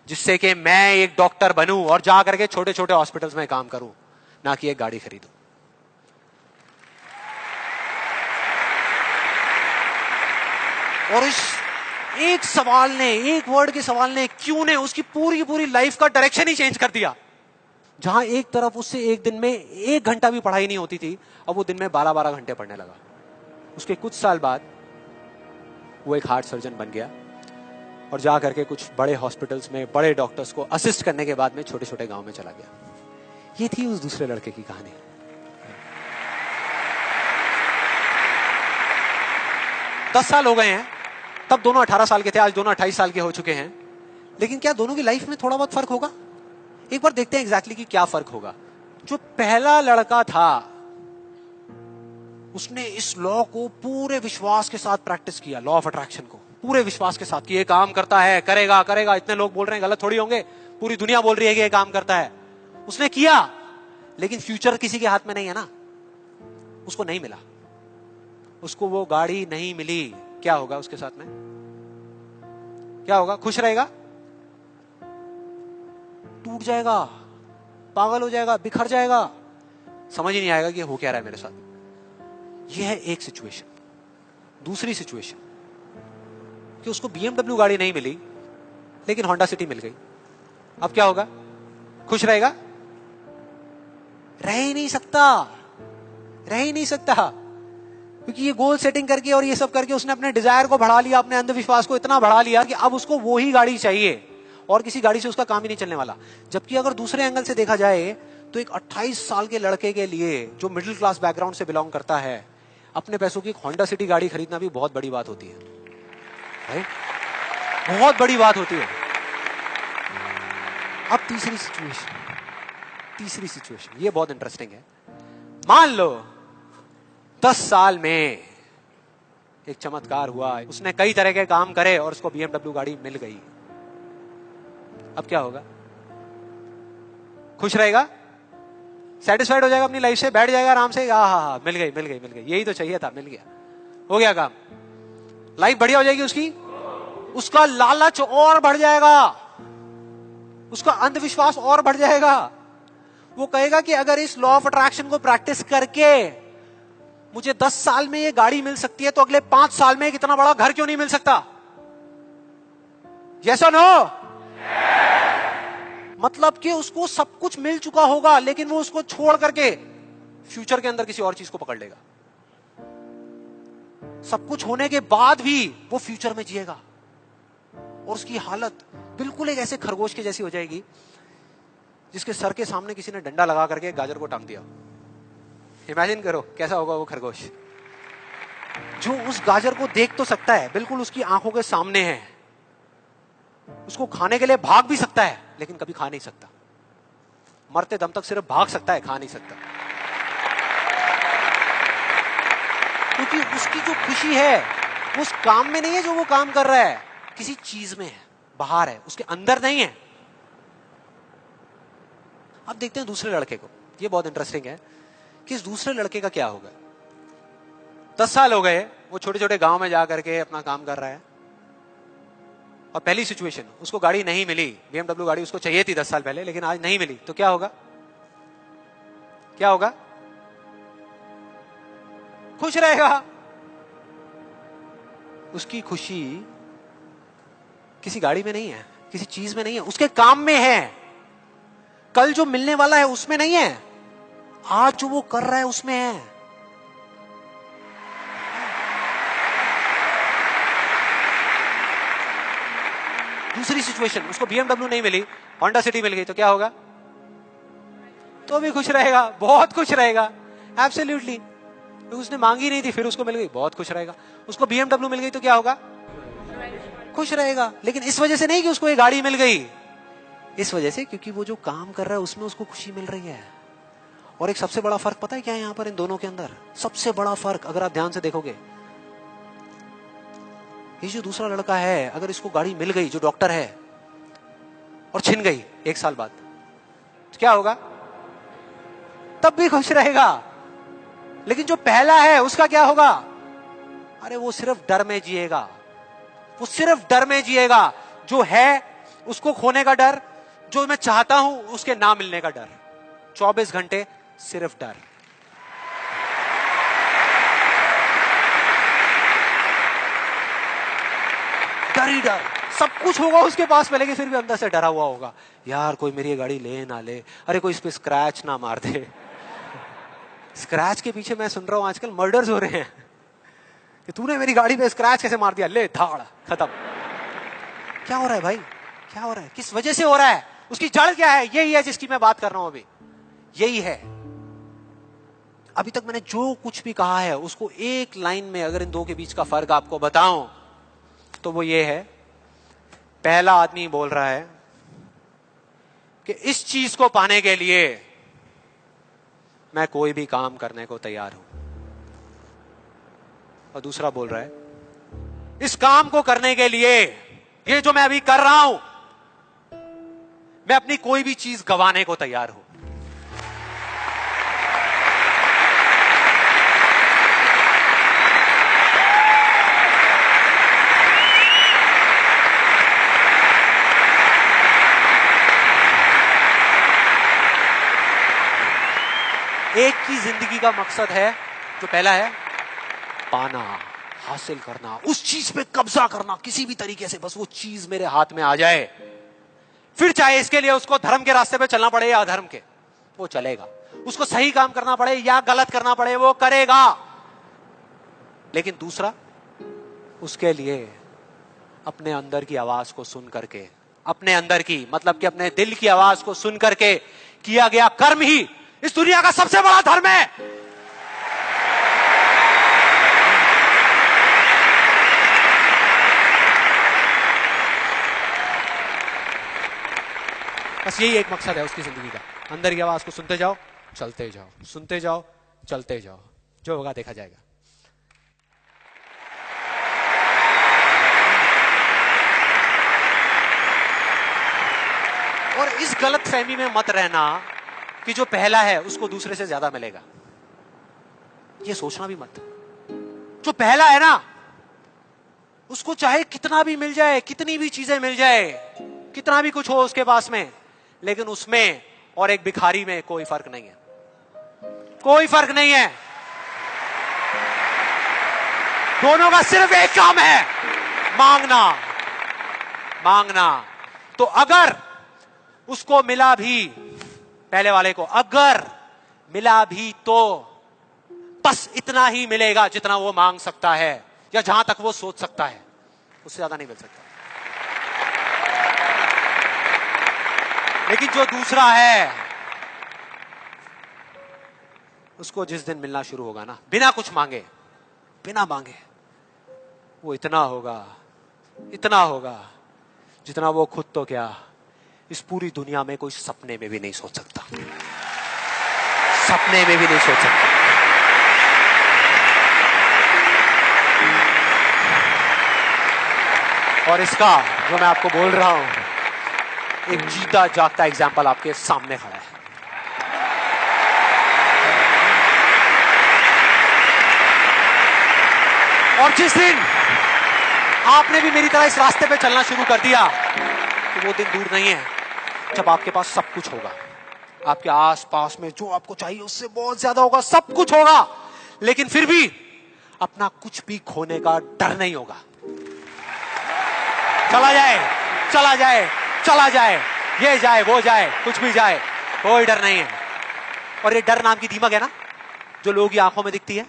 जिससे कि मैं एक डॉक्टर बनूं और जा करके छोटे छोटे हॉस्पिटल्स में काम करूं, ना कि एक गाड़ी खरीदूं। और इस एक सवाल ने, एक वर्ड के सवाल ने, क्यों ने, उसकी पूरी पूरी लाइफ का डायरेक्शन ही चेंज कर दिया। जहां एक तरफ उससे एक दिन में 1 घंटा भी पढ़ाई नहीं होती थी, अब वो दिन में 12-12 घंटे पढ़ने लगा। उसके कुछ साल बाद वो एक हार्ट सर्जन बन गया और जा करके कुछ बड़े हॉस्पिटल्स में बड़े डॉक्टर्स को असिस्ट करने के बाद में छोटे छोटे गांव में चला गया। ये थी उस दूसरे लड़के की कहानी। दस साल हो गए हैं, तब दोनों 18 साल के थे, आज दोनों 28 साल के हो चुके हैं। लेकिन क्या दोनों की लाइफ में थोड़ा बहुत फर्क होगा? एक बार देखते हैं एग्जैक्टली कि क्या फर्क होगा। जो पहला लड़का था उसने इस लॉ को पूरे विश्वास के साथ प्रैक्टिस किया, लॉ ऑफ अट्रैक्शन को पूरे विश्वास के साथ कि ये काम करता है, करेगा करेगा, इतने लोग बोल रहे हैं गलत थोड़ी होंगे, पूरी दुनिया बोल रही है कि ये काम करता है। उसने किया, लेकिन फ्यूचर किसी के हाथ में नहीं है ना, उसको नहीं मिला, उसको वो गाड़ी नहीं मिली। क्या होगा उसके साथ में? क्या होगा? खुश रहेगा? टूट जाएगा, पागल हो जाएगा, बिखर जाएगा, समझ ही नहीं आएगा कि हो क्या रहा है मेरे साथ। यह है एक सिचुएशन। दूसरी सिचुएशन कि उसको BMW गाड़ी नहीं मिली लेकिन होंडा सिटी मिल गई। अब क्या होगा? खुश रहेगा? रह ही नहीं सकता, रह ही नहीं सकता, क्योंकि ये गोल सेटिंग करके और ये सब करके उसने अपने डिजायर को बढ़ा लिया, अपने अंधविश्वास को इतना बढ़ा लिया कि अब उसको वो ही गाड़ी चाहिए और किसी गाड़ी से उसका काम ही नहीं चलने वाला। जबकि अगर दूसरे एंगल से देखा जाए तो एक 28 साल के लड़के के लिए जो मिडिल क्लास बैकग्राउंड से बिलोंग करता है, अपने पैसों की होंडा सिटी गाड़ी खरीदना भी बहुत बड़ी बात होती है, राइट? बहुत बड़ी बात होती है। अब तीसरी सिचुएशन ये बहुत इंटरेस्टिंग है। मान लो 10 साल में एक चमत्कार हुआ, उसने कई तरह के काम करे और उसको BMW गाड़ी मिल गई। अब क्या होगा? खुश रहेगा? सेटिस्फाइड हो जाएगा अपनी लाइफ से, बैठ जाएगा आराम से, हाँ मिल गई, यही तो चाहिए था, मिल गया, हो गया काम, लाइफ बढ़िया हो जाएगी उसकी। उसका लालच और बढ़ जाएगा, उसका अंधविश्वास और बढ़ जाएगा। वो कहेगा कि अगर इस लॉ ऑफ अट्रैक्शन को प्रैक्टिस करके मुझे 10 साल में ये गाड़ी मिल सकती है तो अगले 5 साल में इतना बड़ा घर क्यों नहीं मिल सकता? यस और नो? मतलब कि उसको सब कुछ मिल चुका होगा लेकिन वो उसको छोड़ करके फ्यूचर के अंदर किसी और चीज को पकड़ लेगा। सब कुछ होने के बाद भी वो फ्यूचर में जिएगा और उसकी हालत बिल्कुल एक ऐसे खरगोश के जैसी हो जाएगी जिसके सर के सामने किसी ने डंडा लगा करके गाजर को टांग दिया। इमेजिन करो कैसा होगा वो खरगोश, जो उस गाजर को देख तो सकता है, बिल्कुल उसकी आंखों के सामने है, उसको खाने के लिए भाग भी सकता है लेकिन कभी खा नहीं सकता, मरते दम तक सिर्फ भाग सकता है, खा नहीं सकता। क्योंकि उसकी जो खुशी है वो उस काम में नहीं है जो वो काम कर रहा है, किसी चीज में है, बाहर है, उसके अंदर नहीं है। अब देखते हैं दूसरे लड़के को। ये बहुत इंटरेस्टिंग है कि इस दूसरे लड़के का क्या होगा। 10 साल हो गए, वो छोटे छोटे गांव में जाकर के अपना काम कर रहा है और पहली सिचुएशन, उसको गाड़ी नहीं मिली, BMW गाड़ी उसको चाहिए थी 10 साल पहले लेकिन आज नहीं मिली, तो क्या होगा? क्या होगा? खुश रहेगा। उसकी खुशी किसी गाड़ी में नहीं है, किसी चीज में नहीं है, उसके काम में है। कल जो मिलने वाला है उसमें नहीं है, आज जो वो कर रहा है उसमें है। दूसरी सिचुएशन, उसको BMW नहीं मिली, होंडा सिटी मिल गई, तो क्या होगा? तो भी खुश रहेगा, बहुत खुश रहेगा, एब्सोल्युटली। उसने मांगी नहीं थी, फिर उसको मिल गई, बहुत खुश रहेगा। उसको BMW मिल गई तो क्या होगा? खुश रहेगा। लेकिन इस वजह से नहीं कि उसको ये गाड़ी मिल गई, इस वजह से क्योंकि वो जो काम कर रहा है उसमें उसको खुशी मिल रही है। और एक सबसे बड़ा फर्क पता है क्या है यहां पर इन दोनों के अंदर? सबसे बड़ा फर्क अगर आप ध्यान से देखोगे, ये जो दूसरा लड़का है, अगर इसको गाड़ी मिल गई, जो डॉक्टर है, और छिन गई 1 साल बाद, तो क्या होगा? तब भी खुश रहेगा। लेकिन जो पहला है उसका क्या होगा? अरे वो सिर्फ डर में जिएगा, वो सिर्फ डर में जिएगा। जो है उसको खोने का डर, जो मैं चाहता हूं उसके ना मिलने का डर, 24 घंटे सिर्फ डर। डर ही डर, सब कुछ होगा उसके पास में लेकिन फिर भी अंदर से डरा हुआ होगा, यार कोई मेरी गाड़ी ले ना ले, अरे कोई इस पे स्क्रैच ना मार दे। स्क्रैच के पीछे मैं सुन रहा हूं आजकल मर्डर्स हो रहे हैं कि तूने मेरी गाड़ी पे स्क्रैच कैसे मार दिया, ले धाड़, खत्म। क्या हो रहा है भाई? क्या हो रहा है? किस वजह से हो रहा है? उसकी जड़ क्या है? यही है जिसकी मैं बात कर रहा हूं अभी, यही है। अभी तक मैंने जो कुछ भी कहा है उसको एक लाइन में अगर इन दो के बीच का फर्क आपको बताऊं तो वो ये है, पहला आदमी बोल रहा है कि इस चीज को पाने के लिए मैं कोई भी काम करने को तैयार हूं। और दूसरा बोल रहा है, इस काम को करने के लिए, ये जो मैं अभी कर रहा हूं, मैं अपनी कोई भी चीज गंवाने को तैयार हूं। एक की जिंदगी का मकसद है, जो पहला है पाना, हासिल करना, उस चीज पे कब्जा करना किसी भी तरीके से, बस वो चीज मेरे हाथ में आ जाए। फिर चाहे इसके लिए उसको धर्म के रास्ते पे चलना पड़े या अधर्म के, वो चलेगा। उसको सही काम करना पड़े या गलत करना पड़े, वो करेगा। लेकिन दूसरा, उसके लिए अपने अंदर की आवाज को सुन करके, अपने अंदर की मतलब कि अपने दिल की आवाज को सुन करके किया गया कर्म ही इस दुनिया का सबसे बड़ा धर्म है। बस यही एक मकसद है उसकी जिंदगी का, अंदर की आवाज को सुनते जाओ, चलते जाओ, सुनते जाओ, चलते जाओ, जो होगा देखा जाएगा। और इस गलतफहमी में मत रहना कि जो पहला है उसको दूसरे से ज्यादा मिलेगा, ये सोचना भी मत। जो पहला है ना, उसको चाहे कितना भी मिल जाए, कितनी भी चीजें मिल जाए, कितना भी कुछ हो उसके पास में, लेकिन उसमें और एक भिखारी में कोई फर्क नहीं है, कोई फर्क नहीं है। दोनों का सिर्फ एक काम है, मांगना, मांगना। तो अगर उसको मिला भी, पहले वाले को अगर मिला भी, तो बस इतना ही मिलेगा जितना वो मांग सकता है या जहां तक वो सोच सकता है, उससे ज्यादा नहीं मिल सकता। लेकिन जो दूसरा है, उसको जिस दिन मिलना शुरू होगा ना, बिना कुछ मांगे, बिना मांगे, वो इतना होगा, इतना होगा जितना वो खुद तो क्या इस पूरी दुनिया में कोई सपने में भी नहीं सोच सकता, सपने में भी नहीं सोच सकता। और इसका जो मैं आपको बोल रहा हूं, एक जीता जागता एग्जाम्पल आपके सामने खड़ा है। और जिस दिन आपने भी मेरी तरह इस रास्ते पे चलना शुरू कर दिया, तो वो दिन दूर नहीं है जब आपके पास सब कुछ होगा, आपके आसपास में जो आपको चाहिए उससे बहुत ज्यादा होगा, सब कुछ होगा, लेकिन फिर भी अपना कुछ भी खोने का डर नहीं होगा। चला जाए, चला जाए, चला जाए, ये जाए, वो जाए, कुछ भी जाए, कोई डर नहीं है। और ये डर नाम की दीमक है ना, जो लोगों की आंखों में दिखती है,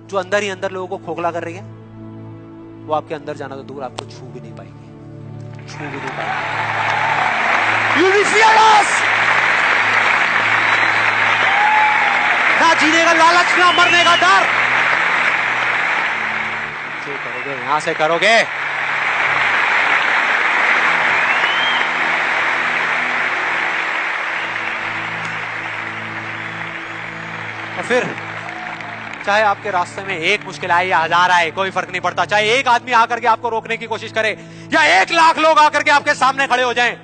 जो अंदर ही अंदर लोगों को खोखला कर रही है, वो आपके अंदर जाना तो दूर, आपको छू भी नहीं पाएगी, छू भी नहीं पाएगी। You'll be fearless! ना जीने का लालच, ना मरने का डर। जो करोगे यहां से करोगे। और फिर चाहे आपके रास्ते में एक मुश्किल आए या 1000 आए, कोई फर्क नहीं पड़ता। चाहे एक आदमी आकर के आपको रोकने की कोशिश करे या 1 लाख लोग आकर के आपके सामने खड़े हो जाएं,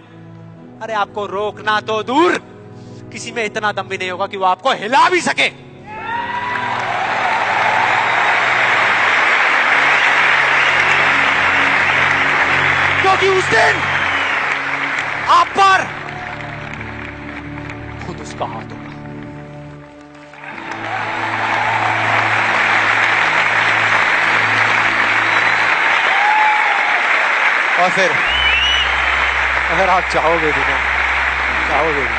अरे आपको रोकना तो दूर, किसी में इतना दम भी नहीं होगा कि वो आपको हिला भी सके। क्योंकि उस दिन आप पर खुद उसका हाथ होगा। और फिर अगर आप चाहोगे भी ना, चाहोगे भी,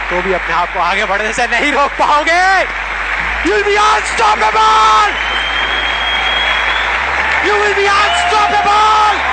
तो भी अपने आप को आगे बढ़ने से नहीं रोक पाओगे। You'll be unstoppable! You will be unstoppable!